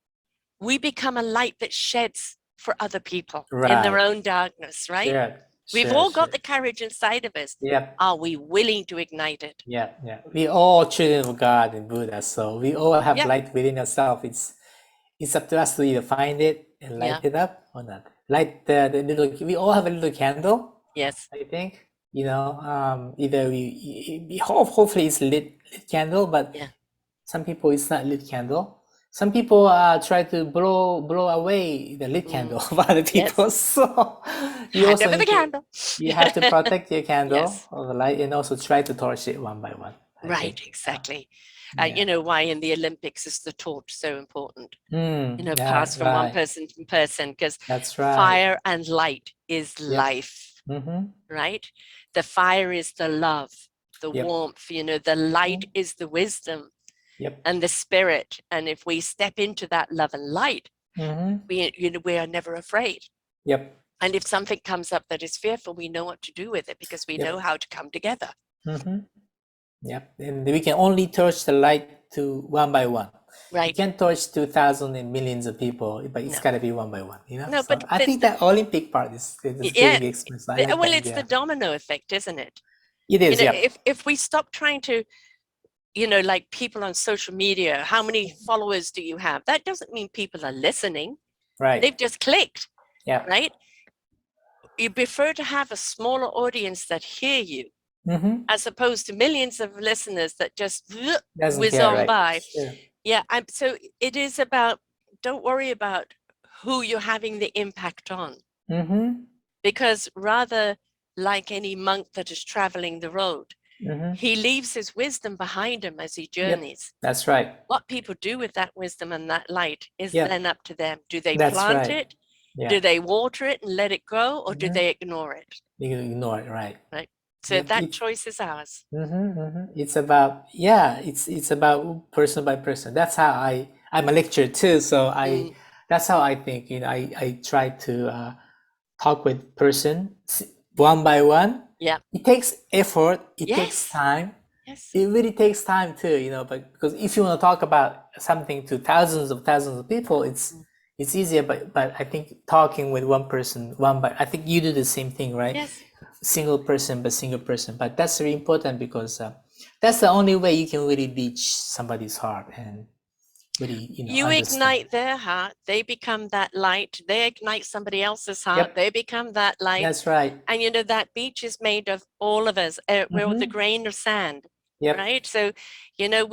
we become a light that sheds for other people in their own darkness, right? We've all got the courage inside of us. Are we willing to ignite it? Yeah. We all children of God and Buddha, so we all have light within ourselves. It's up to us to either find it and light it up or not. Light the little. We all have a little candle. Yes. I think either we hopefully it's lit candle, but some people it's not lit candle. Some people try to blow away the lit candle of other people. So you also need you have to protect your candle of the light, and also try to torch it one by one. Right, exactly. You know why in the Olympics is the torch so important? Pass from one person to person, because fire and light is life, right? The fire is the love, the warmth, the light is the wisdom and the spirit. And if we step into that love and light, we are never afraid. And if something comes up that is fearful, we know what to do with it, because we know how to come together. And we can only torch the light to one by one. Right. You can't torch 2,000 and millions of people, but it's got to be one by one. No, so but I think that Olympic part is getting expressed. It's the domino effect, isn't it? It is. If we stop trying to you know, like people on social media, how many followers do you have? That doesn't mean people are listening. Right. They've just clicked. Yeah. Right. You prefer to have a smaller audience that hear you, as opposed to millions of listeners that just whiz on by. Sure. Yeah. So it is about, don't worry about who you're having the impact on. Because rather, like any monk that is traveling the road, he leaves his wisdom behind him as he journeys. Yep. That's right. What people do with that wisdom and that light is then up to them. Do they That's plant right. it? Yeah. Do they water it and let it grow, or do they ignore it? You ignore it, right? Right. So that choice is ours. It's about, it's about person by person. That's how I'm a lecturer too. So that's how I think, you know, I try to talk with person one by one. Yeah. It takes effort. It takes time. Yes. It really takes time too, you know, but because if you want to talk about something to thousands of people, it's easier. But I think talking with one person, I think you do the same thing, right? Yes. Single person. But that's very important because that's the only way you can really reach somebody's heart and really, you know, you understand. Ignite their heart, they become that light. They ignite somebody else's heart, they become that light. That's right. And you know, that beach is made of all of us. We're the grain of sand. Right. So, you know,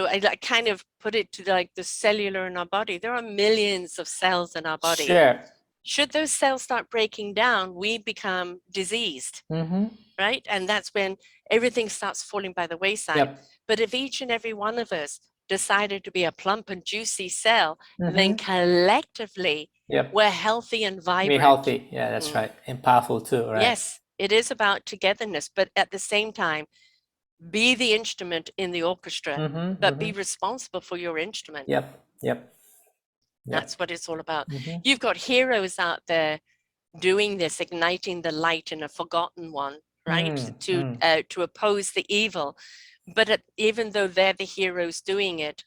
I kind of put it to like the cellular in our body. There are millions of cells in our body. Sure. Should those cells start breaking down, we become diseased. Right. And that's when everything starts falling by the wayside. But if each and every one of us decided to be a plump and juicy cell, then collectively we're healthy and vibrant. Be healthy. Yeah, that's right. And powerful too, right? Yes, it is about togetherness, but at the same time, be the instrument in the orchestra, but be responsible for your instrument. Yep. That's what it's all about. You've got heroes out there doing this, igniting the light in a forgotten one, right? To oppose the evil. But even though they're the heroes doing it,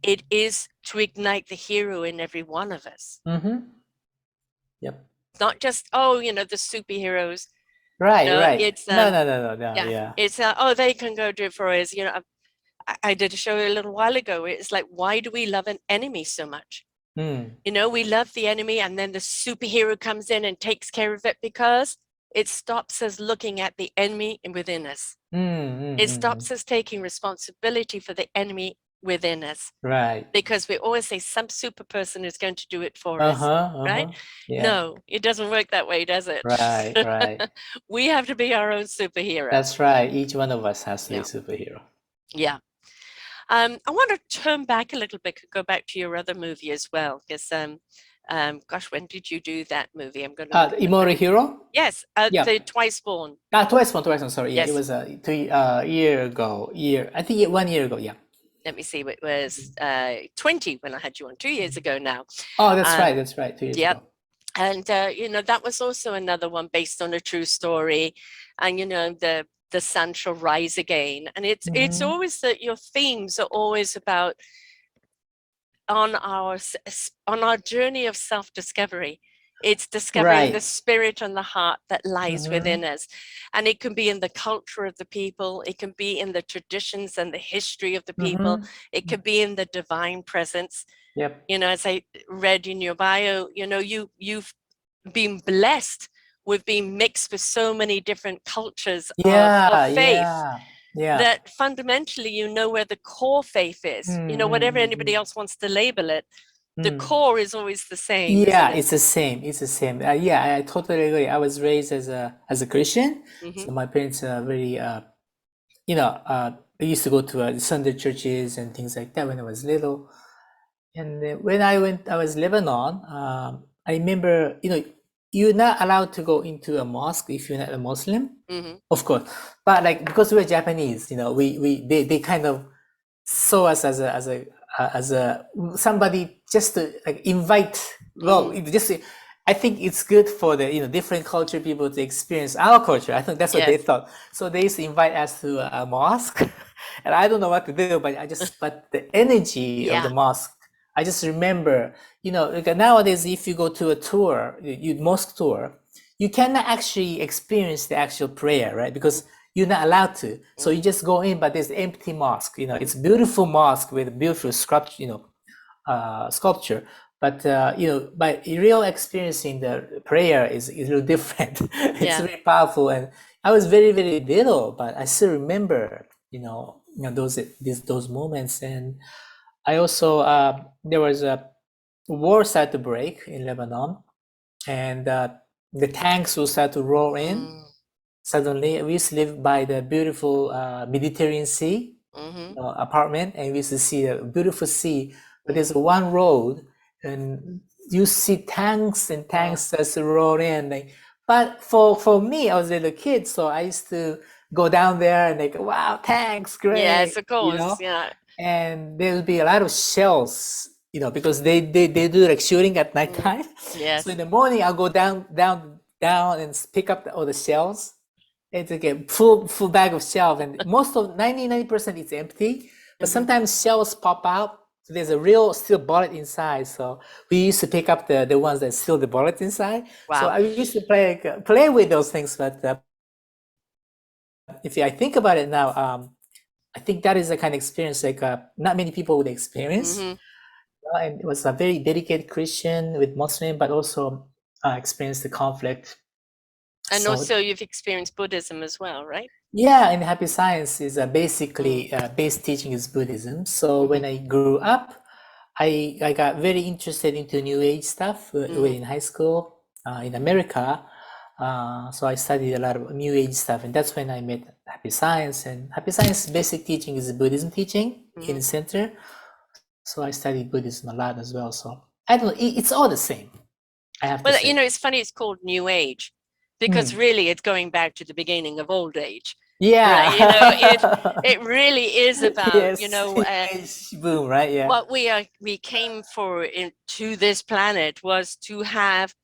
it is to ignite the hero in every one of us. Yep. Not just, the superheroes. Right, no, right. It's, no. Yeah. It's, they can go do it for us. You know, I did a show a little while ago. It's like, why do we love an enemy so much? You know, we love the enemy, and then the superhero comes in and takes care of it because it stops us looking at the enemy within us. It stops us taking responsibility for the enemy within us. Right. Because we always say some super person is going to do it for us. Right? Yeah. No, it doesn't work that way, does it? Right. We have to be our own superhero. That's right. Each one of us has to be a superhero. Yeah. I want to turn back a little bit, go back to your other movie as well, because gosh, when did you do that movie? I'm going to Immortal Hero? Yes, the Twice Born. Twice Born, sorry. Yeah, it was a 1 year ago. I think 1 year ago, yeah. Let me see, it was 20 when I had you on, 2 years ago now. Oh, that's right, 2 years ago. And, that was also another one based on a true story. And, the sun shall rise again. And it's always that your themes are always about on our journey of self-discovery. It's discovering the spirit and the heart that lies within us. And it can be in the culture of the people. It can be in the traditions and the history of the people. It could be in the divine presence. Yep. As I read in your bio, you've been blessed with being mixed with so many different cultures of faith. That fundamentally, where the core faith is, whatever anybody else wants to label it, the core is always the same. Yeah, it's the same. Yeah, I totally agree. I was raised as a Christian, so my parents are very, I used to go to Sunday churches and things like that when I was little. And when I was Lebanon. I remember, you're not allowed to go into a mosque if you're not a Muslim, of course. But like because we're Japanese, they kind of saw us as a somebody just to like invite. Well, I think it's good for the different culture people to experience our culture. I think that's what they thought. So they used to invite us to a mosque, and I don't know what to do, but the energy of the mosque. I just remember, like nowadays, if you go to a tour, mosque tour, you cannot actually experience the actual prayer, right? Because you're not allowed to. So you just go in, but there's empty mosque. You know, it's beautiful mosque with beautiful sculpture. You know, sculpture. But you know, by real experiencing the prayer is a little different. It's very powerful, and I was very little, but I still remember, you know those moments. And I also there was a war started to break in Lebanon, and the tanks will start to roll in. Suddenly, we used to live by the beautiful Mediterranean Sea apartment, and we used to see a beautiful sea. But there's one road, and you see tanks and tanks just roll in. Like, but for me, I was a little kid, so I used to go down there and like, wow, tanks, great. Yes, of course. You know? Yeah. And there will be a lot of shells, you know, because they do like shooting at nighttime. Yes. So in the morning, I'll go down and pick up all the shells. It's like a full bag of shells, and most of 99% it's empty, but sometimes shells pop out. So there's a real still bullet inside. So we used to pick up the ones that still the bullet inside. Wow. So I used to play with those things, but if I think about it now, I think that is the kind of experience like not many people would experience. And it was a very dedicated Christian with Muslim, but also experienced the conflict. And also you've experienced Buddhism as well, right? Yeah, and Happy Science is basically base teaching is Buddhism. So when I grew up, I got very interested into New Age stuff in high school in America. So I studied a lot of New Age stuff, and that's when I met Happy Science. And Happy Science basic teaching is Buddhism teaching in the center. So I studied Buddhism a lot as well. So I don't know, it's all the same. I have to say. You know, it's funny, it's called New Age, because really it's going back to the beginning of old age. Yeah. Right? You know, it really is about, yes. you know, boom, right? Yeah. What we came for to this planet was to have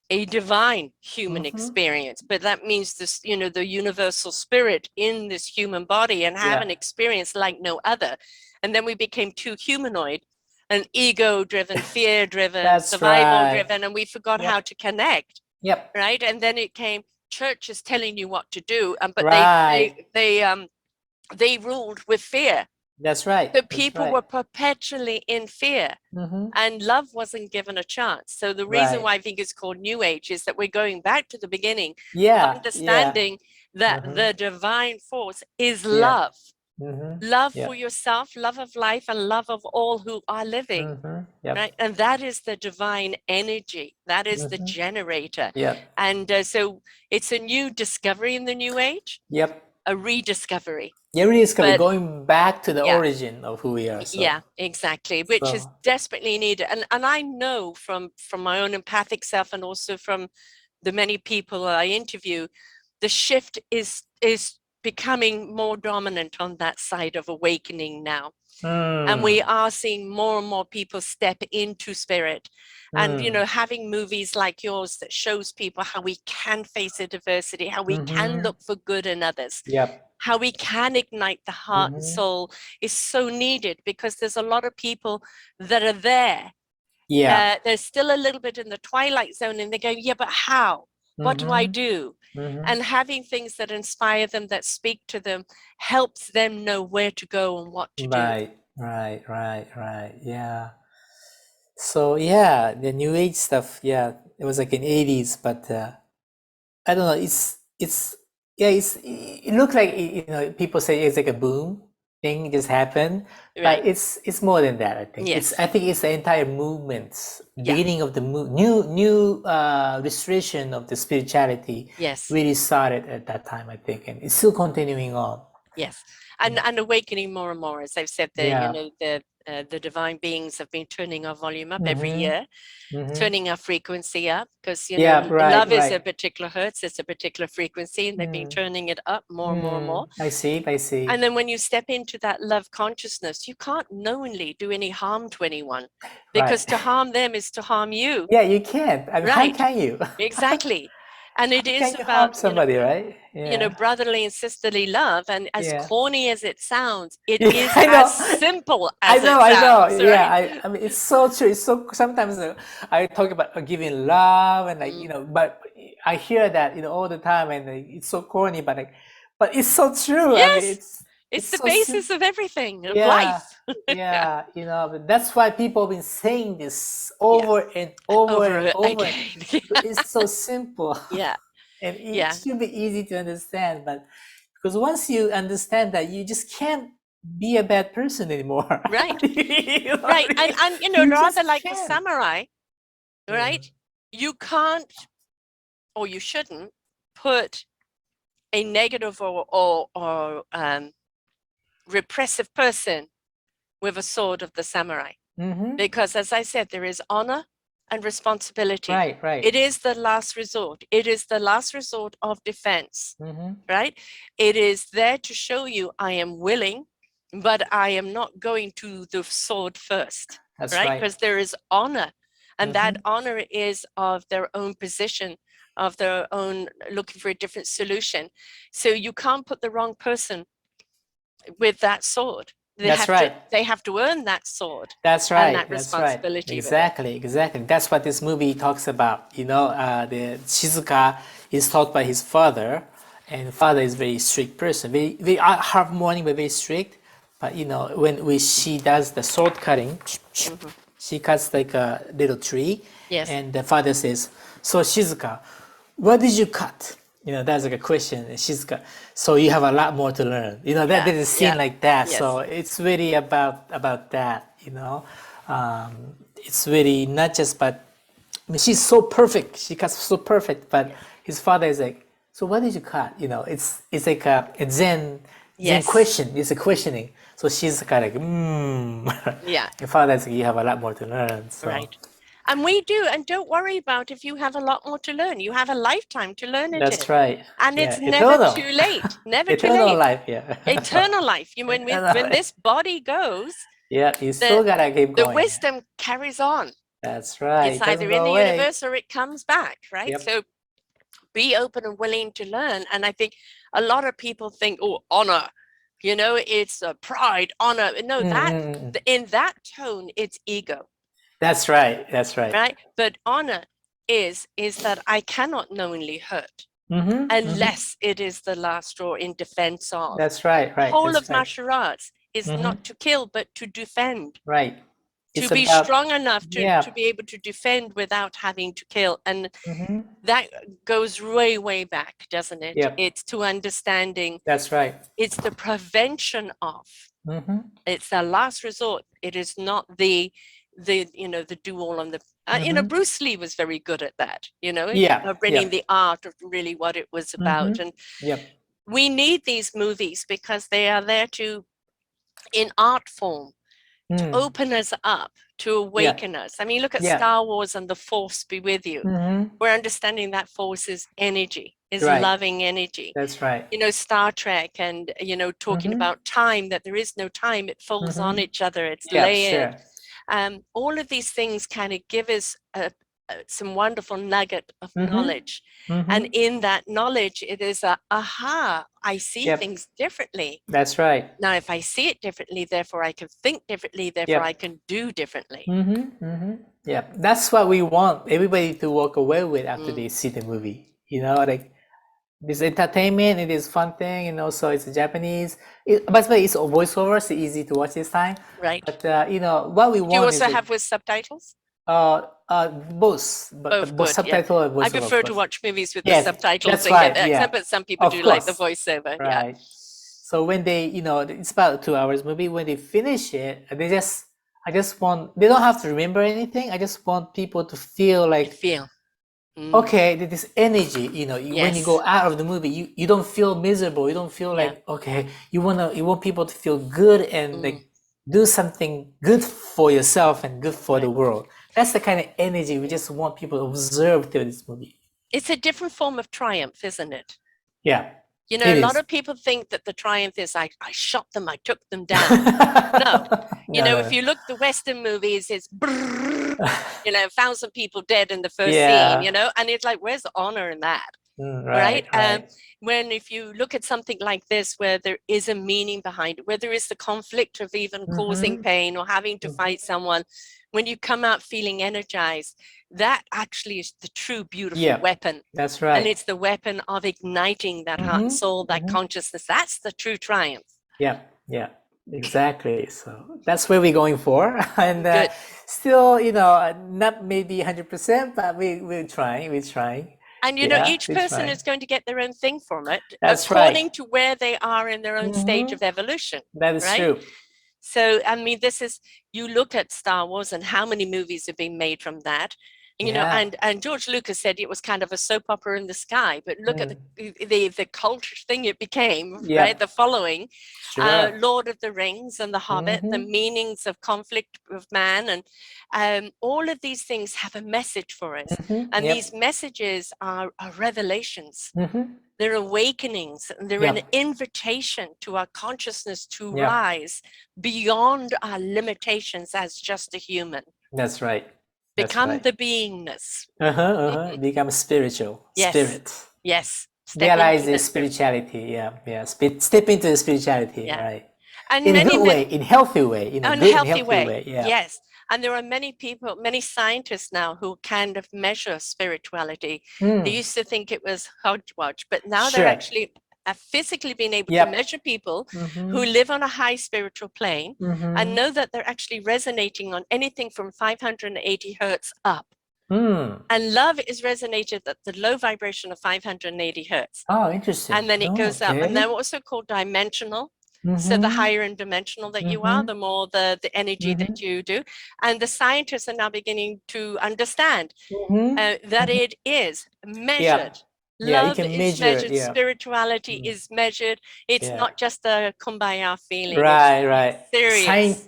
a divine human experience, but that means this, you know, the universal spirit in this human body, and have an experience like no other. And then we became too humanoid and ego driven, fear driven, survival driven, and we forgot how to connect. Yep. Right. And then it came, church is telling you what to do, but they ruled with fear. That's right. So people were perpetually in fear, and love wasn't given a chance. So the reason why I think it's called New Age is that we're going back to the beginning, understanding that the divine force is love. Love for yourself, love of life, and love of all who are living. Right? And that is the divine energy. That is the generator. And so it's a new discovery in the New Age. A rediscovery. Yeah, rediscovery, going back to the origin of who we are. So. Yeah, exactly, which is desperately needed. And I know from my own empathic self, and also from the many people I interview, the shift is becoming more dominant on that side of awakening now. And we are seeing more and more people step into spirit. And, you know, having movies like yours that shows people how we can face adversity, how we can look for good in others, how we can ignite the heart and soul is so needed, because there's a lot of people that are there. They're still a little bit in the twilight zone, and they go, yeah, but how? What do I do? And having things that inspire them, that speak to them, helps them know where to go and what to do. Right. Yeah. So yeah, the New Age stuff. Yeah, it was like in '80s, but I don't know. It looked like, you know, people say it's like a boom thing just happened, but it's more than that. I think I think it's the entire movement, beginning of the new restoration of the spirituality. Really started at that time, I think, and it's still continuing on. And awakening more and more, as I've said, you know, the divine beings have been turning our volume up every year, turning our frequency up, because, you know, love is a particular hertz, it's a particular frequency, and they've been turning it up more and more and more. I see. And then when you step into that love consciousness, you can't knowingly do any harm to anyone, because to harm them is to harm you. Yeah, you can't. I mean, how can you? Exactly. And it is about harm somebody, right? You know, brotherly and sisterly love, and as corny as it sounds, it is as simple as it sounds. I know. Yeah, I mean, it's so true. It's so, sometimes I talk about giving love, and like, you know, but I hear that, you know, all the time, and it's so corny, but like, But it's so true. Yes. I mean, it's the so basis of everything, of yeah, life. yeah, you know, but that's why people have been saying this over and over and over. Again. It's so simple. Yeah. And it should be easy to understand, but because once you understand that, you just can't be a bad person anymore. Right. You know right. I mean? And you know, You rather just like the can't. samurai, right? You can't, or you shouldn't, put a negative or repressive person with a sword of the samurai. Because as I said, there is honor and responsibility. Right, right. It is the last resort. It is the last resort of defense, right? It is there to show you I am willing, but I am not going to the sword first. That's right? right. Because there is honor, and that honor is of their own position, of their own looking for a different solution. So you can't put the wrong person with that sword. That's right. They have to earn that sword. That's right. And that That's responsibility. right. Exactly. Exactly. That's what this movie talks about. You know, the Shizuka is taught by his father, and father is very strict person. Very heartwarming, but very strict. But you know, when she does the sword cutting, she cuts like a little tree. Yes. And the father says, "So Shizuka, what did you cut?" You know, that's like a question. And Shizuka, so you have a lot more to learn. You know, there's a scene like that. Yes. So it's really about that. You know, it's really not just but. I mean, she's so perfect. She cuts so perfect. But his father is like, so what did you cut? You know, it's like a Zen question. It's a questioning. So she's kind of like, Yeah. Your father's like, you have a lot more to learn. So. Right. And we do. And don't worry about if you have a lot more to learn. You have a lifetime to learn it. That's right. And it's never too late. Never too late. Eternal life, yeah. Eternal life. When this body goes, yeah, you still gotta keep going. The wisdom carries on. That's right. It's either in the universe or it comes back, right? Yep. So be open and willing to learn. And I think a lot of people think, oh, honor, you know, it's pride, honor. No, that in that tone, it's ego. That's right. That's right. Right. But honor is that I cannot knowingly hurt unless it is the last straw in defense of. That's right. Right. The whole of martial arts is not to kill, but to defend. Right. To be strong enough to be able to defend without having to kill. And that goes way, way back, doesn't it? Yep. It's to understanding. That's right. It's the prevention of. It's the last resort. It is not the you know, the do all on the you know, Bruce Lee was very good at that, you know, of bringing the art of really what it was about. And we need these movies because they are there to, in art form, to open us up, to awaken us. I mean, look at Star Wars and the Force be with you. We're understanding that Force is energy, is loving energy. That's right. You know, Star Trek and, you know, talking about time, that there is no time, it folds on each other, it's layered. Sure. All of these things kind of give us some wonderful nugget of knowledge. And in that knowledge, it is aha, I see things differently. That's right. Now, if I see it differently, therefore I can think differently, therefore I can do differently. Yeah, that's what we want everybody to walk away with after they see the movie. You know, like this entertainment, it is fun thing, and also it's Japanese. By the way, it's voiceover, so easy to watch this time. Right. But you know what we want. Do you also have with subtitles? Both, both subtitle and voiceover. I prefer to watch movies with the subtitles. That's right. But some people do like the voiceover. Right. So when they, you know, it's about 2 hours movie. When they finish it, they don't have to remember anything. I just want people to feel like okay, this energy, you know, when you go out of the movie, you don't feel miserable. You don't feel like okay. You want people to feel good and like do something good for yourself and good for the world. That's the kind of energy we just want people to observe through this movie. It's a different form of triumph, isn't it? Yeah. You know, a lot of people think that the triumph is I shot them, I took them down. No. You know, if you look the Western movies, it's you know, 1,000 people dead in the first scene, you know, and it's like, where's the honor in that? right? Right. When if you look at something like this, where there is a meaning behind it, where there is the conflict of even causing pain or having to fight someone, when you come out feeling energized, that actually is the true beautiful weapon. That's right. And it's the weapon of igniting that heart and soul, that consciousness. That's the true triumph. Yeah, exactly. So that's where we're going for. And Good. still, not maybe 100%, but we're trying. And each person is going to get their own thing from it, That's according right. to where they are in their own stage of evolution. That is right? true. So, I mean, you look at Star Wars and how many movies have been made from that. And George Lucas said it was kind of a soap opera in the sky, but look at the culture thing it became, right? The following, Lord of the Rings and The Hobbit, the meanings of conflict of man, and all of these things have a message for us. And these messages are revelations. They're awakenings, and they're an invitation to our consciousness to rise beyond our limitations as just a human. That's right. Become the beingness. Become spiritual. Yes. Spirit. Yes. Realize the spirituality. Step into the spirituality. Right. And in a good way, in a healthy way, in a healthy way. Yes. And there are many people, many scientists now who kind of measure spirituality. They used to think it was hodgepodge, but now they're actually physically being able to measure people who live on a high spiritual plane and know that they're actually resonating on anything from 580 hertz up. And love is resonated at the low vibration of 580 hertz. Oh, interesting. And then it goes up. And they're also called dimensional. So the higher in dimensional that you are, the more the energy that you do. And the scientists are now beginning to understand that it is measured. Love is measured, spirituality is measured. It's not just a kumbaya feeling. Right. It's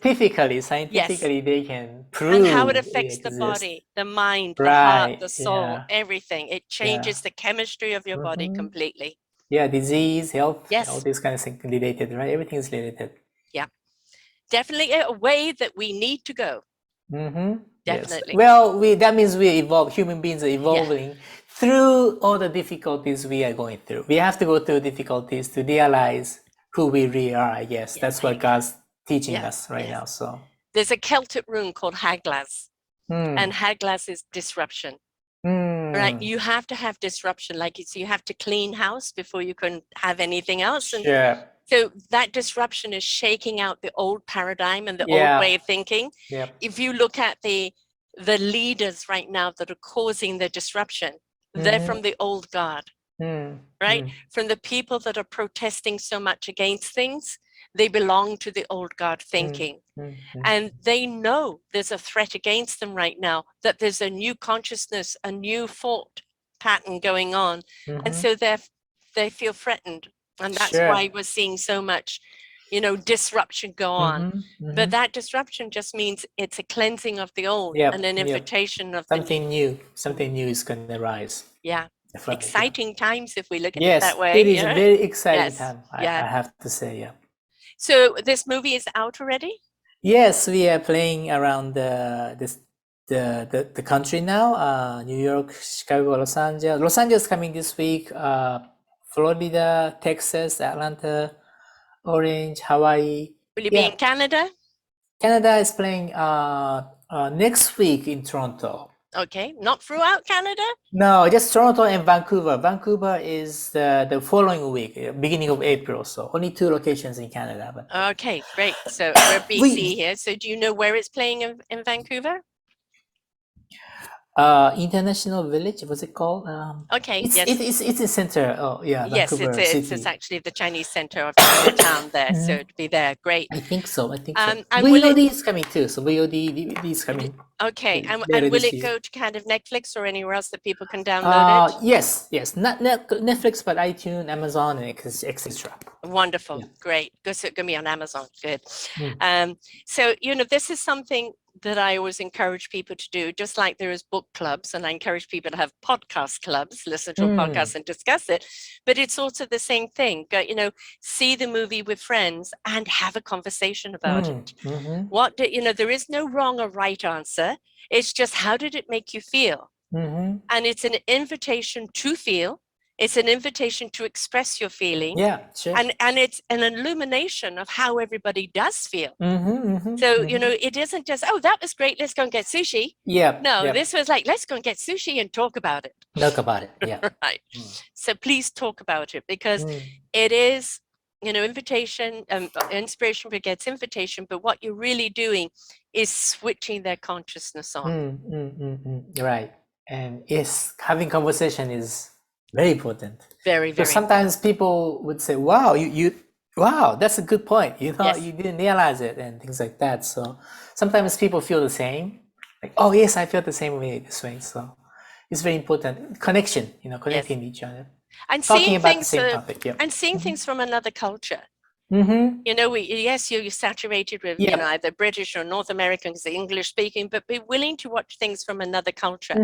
serious. Scientifically, they can prove. And how it affects the body, the mind, the heart, the soul, everything. It changes the chemistry of your body completely. Disease, health, all these kind of things related, right? Everything is related. Yeah. Definitely a way that we need to go. Definitely. Yes. Well, that means we evolve. Human beings are evolving through all the difficulties we are going through. We have to go through difficulties to realize who we really are, I guess. That's what God's teaching us right now. So there's a Celtic rune called Haglas. And Haglas is disruption. Right? You have to have disruption. You have to clean house before you can have anything else. And so that disruption is shaking out the old paradigm and the old way of thinking. If you look at the leaders right now that are causing the disruption, they're from the old guard, right? From the people that are protesting so much against things, they belong to the old guard thinking. And they know there's a threat against them right now, that there's a new consciousness, a new thought pattern going on. And so they feel threatened. And that's why we're seeing so much, disruption go on. But that disruption just means it's a cleansing of the old and an invitation of something new. Something new is going to rise. Yeah. Exciting times if we look at it that way. It is a very exciting time, I have to say, So this movie is out already? Yes, we are playing around the country now. New York, Chicago, Los Angeles. Los Angeles coming this week. Florida, Texas, Atlanta, Orange, Hawaii. Will you be in Canada? Canada is playing next week in Toronto. Okay, not throughout Canada? No, just Toronto and Vancouver. Vancouver is the following week, beginning of April. So only 2 locations in Canada. But okay, great. So we're BC here. So do you know where it's playing in Vancouver? International Village, what's it called? Okay, it's a center. Oh, yeah, Vancouver City. It's actually the Chinese center of Chinatown there, so it'd be there. Great. I think so. And VOD is coming too. So VOD DVD is coming. Okay, and will it go to kind of Netflix or anywhere else that people can download it? Yes, not Netflix, but iTunes, Amazon, and etc. Wonderful, great. It's going to be on Amazon. Good. So this is something that I always encourage people to do, just like there is book clubs, and I encourage people to have podcast clubs, listen to a podcast and discuss it. But it's also the same thing. See the movie with friends and have a conversation about it. There is no wrong or right answer. It's just, how did it make you feel? And it's an invitation to feel. It's an invitation to express your feeling. Yeah, sure. And it's an illumination of how everybody does feel. So, you know, it isn't just, oh, that was great, let's go and get sushi. Yeah. No, this was like, let's go and get sushi and talk about it. Talk about it. Yeah. Right. So please talk about it, because it is, you know, invitation, inspiration begets invitation, but what you're really doing is switching their consciousness on. Right. And yes, having conversation is very important. Very, very. So sometimes people would say, wow, wow, that's a good point. You know, Yes. you didn't realize it and things like that. So sometimes people feel the same. Like, oh yes, I feel the same way this way. So it's very important. Connection, you know, connecting each other. And talking seeing about things, the same topic. and seeing things from another culture. Mm-hmm. You know, you're saturated with, you know, either British or North Americans, the English speaking, but be willing to watch things from another culture.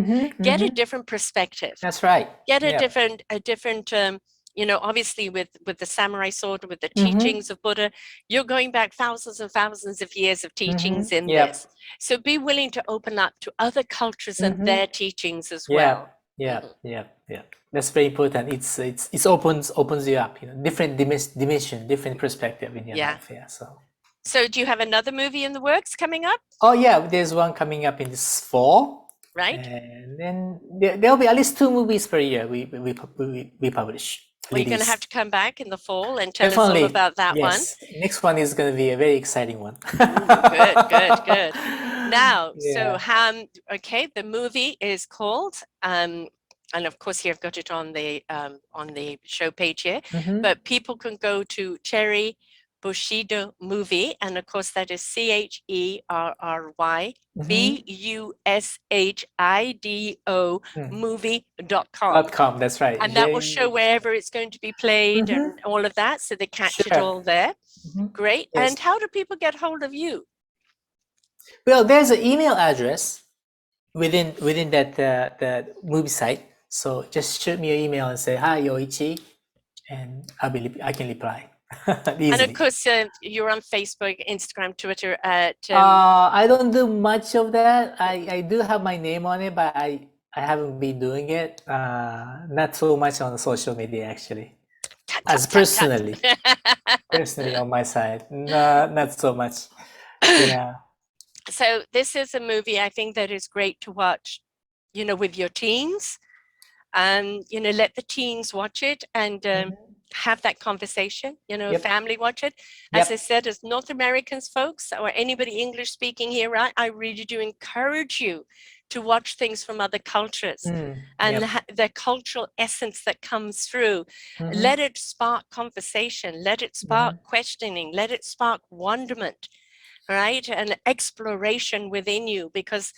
Get a different perspective. That's right. Get a different, you know, obviously with the samurai sword, with the teachings of Buddha, you're going back thousands and thousands of years of teachings in this. So be willing to open up to other cultures and their teachings as well. Yeah. That's very important. It opens you up, you know, different dimension, different perspective in your life. Yeah. So do you have another movie in the works coming up? Oh yeah, there's one coming up in this fall. Right. And then there'll be at least 2 movies per year we publish. Well, you're going to have to come back in the fall and tell us all about that one. Next one is going to be a very exciting one. Good. Now, so okay, the movie is called and of course here I've got it on the show page here, but people can go to Cherry Bushido movie, and of course that is CHERRY BUSHIDO movie.com. That's right. And that will show wherever it's going to be played and all of that, so they catch it all there. Great. And how do people get hold of you? Well, there's an email address within that the movie site. So just shoot me an email and say, hi, Yoichi, and I can reply. And of course, you're on Facebook, Instagram, Twitter at... I don't do much of that. I do have my name on it, but I haven't been doing it. Not so much on social media, actually. Personally on my side. Not so much. Yeah. So this is a movie I think that is great to watch, you know, with your teens. And, you know, let the teens watch it and have that conversation, you know, family watch it. As I said, as North Americans folks or anybody English speaking here, I really do encourage you to watch things from other cultures and the cultural essence that comes through. Let it spark conversation, let it spark questioning, let it spark wonderment, right? And exploration within you, because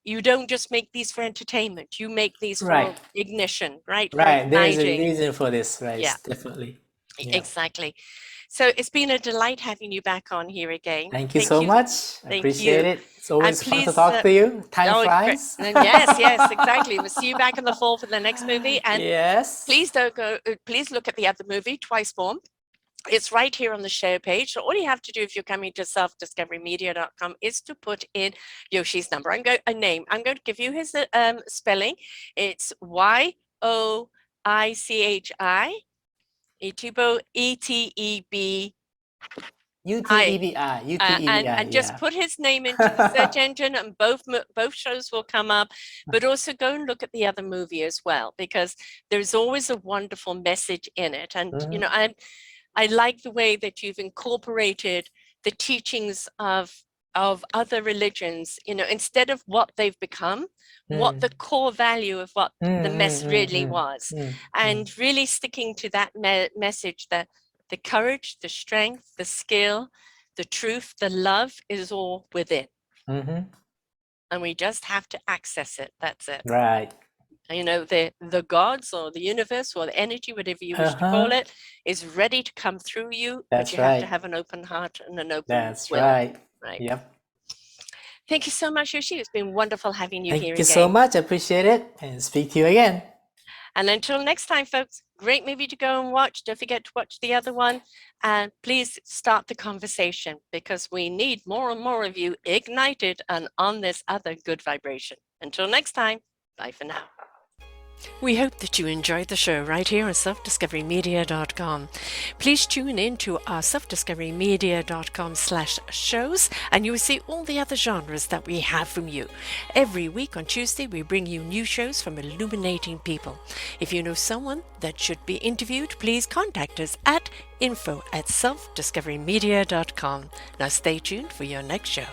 you don't just make these for entertainment. You make these for ignition, right? Right. There's a reason for this, right? Yeah. Definitely. Yeah. Exactly. So it's been a delight having you back on here again. Thank you so much. I appreciate it. It's always fun to talk to you. Time flies. Yes, exactly. We'll see you back in the fall for the next movie. And please don't go. Please look at the other movie, Twice Born. It's right here on the show page. So all you have to do if you're coming to selfdiscoverymedia.com is to put in Yoshi's number. I'm going to give you his spelling. It's YOICHI, ETEBI. UTEBI. And just put his name into the search engine and both shows will come up. But also go and look at the other movie as well, because there's always a wonderful message in it. And, you know, I like the way that you've incorporated the teachings of other religions, you know, instead of what they've become, what the core value of what the mess really was, and really sticking to that message that the courage, the strength, the skill, the truth, the love is all within. And we just have to access it. That's it. Right. You know, the gods or the universe or the energy, whatever you wish to call it, is ready to come through you. But you have to have an open heart and an open will. Right. Yep. Thank you so much, Yoshi. It's been wonderful having you here again. Thank you so much. I appreciate it. And speak to you again. And until next time, folks, great movie to go and watch. Don't forget to watch the other one. And please start the conversation, because we need more and more of you ignited and on this other good vibration. Until next time, bye for now. We hope that you enjoyed the show right here on selfdiscoverymedia.com. Please tune in to our selfdiscoverymedia.com/shows and you will see all the other genres that we have from you. Every week on Tuesday, we bring you new shows from illuminating people. If you know someone that should be interviewed, please contact us at info@selfdiscoverymedia.com. Now stay tuned for your next show.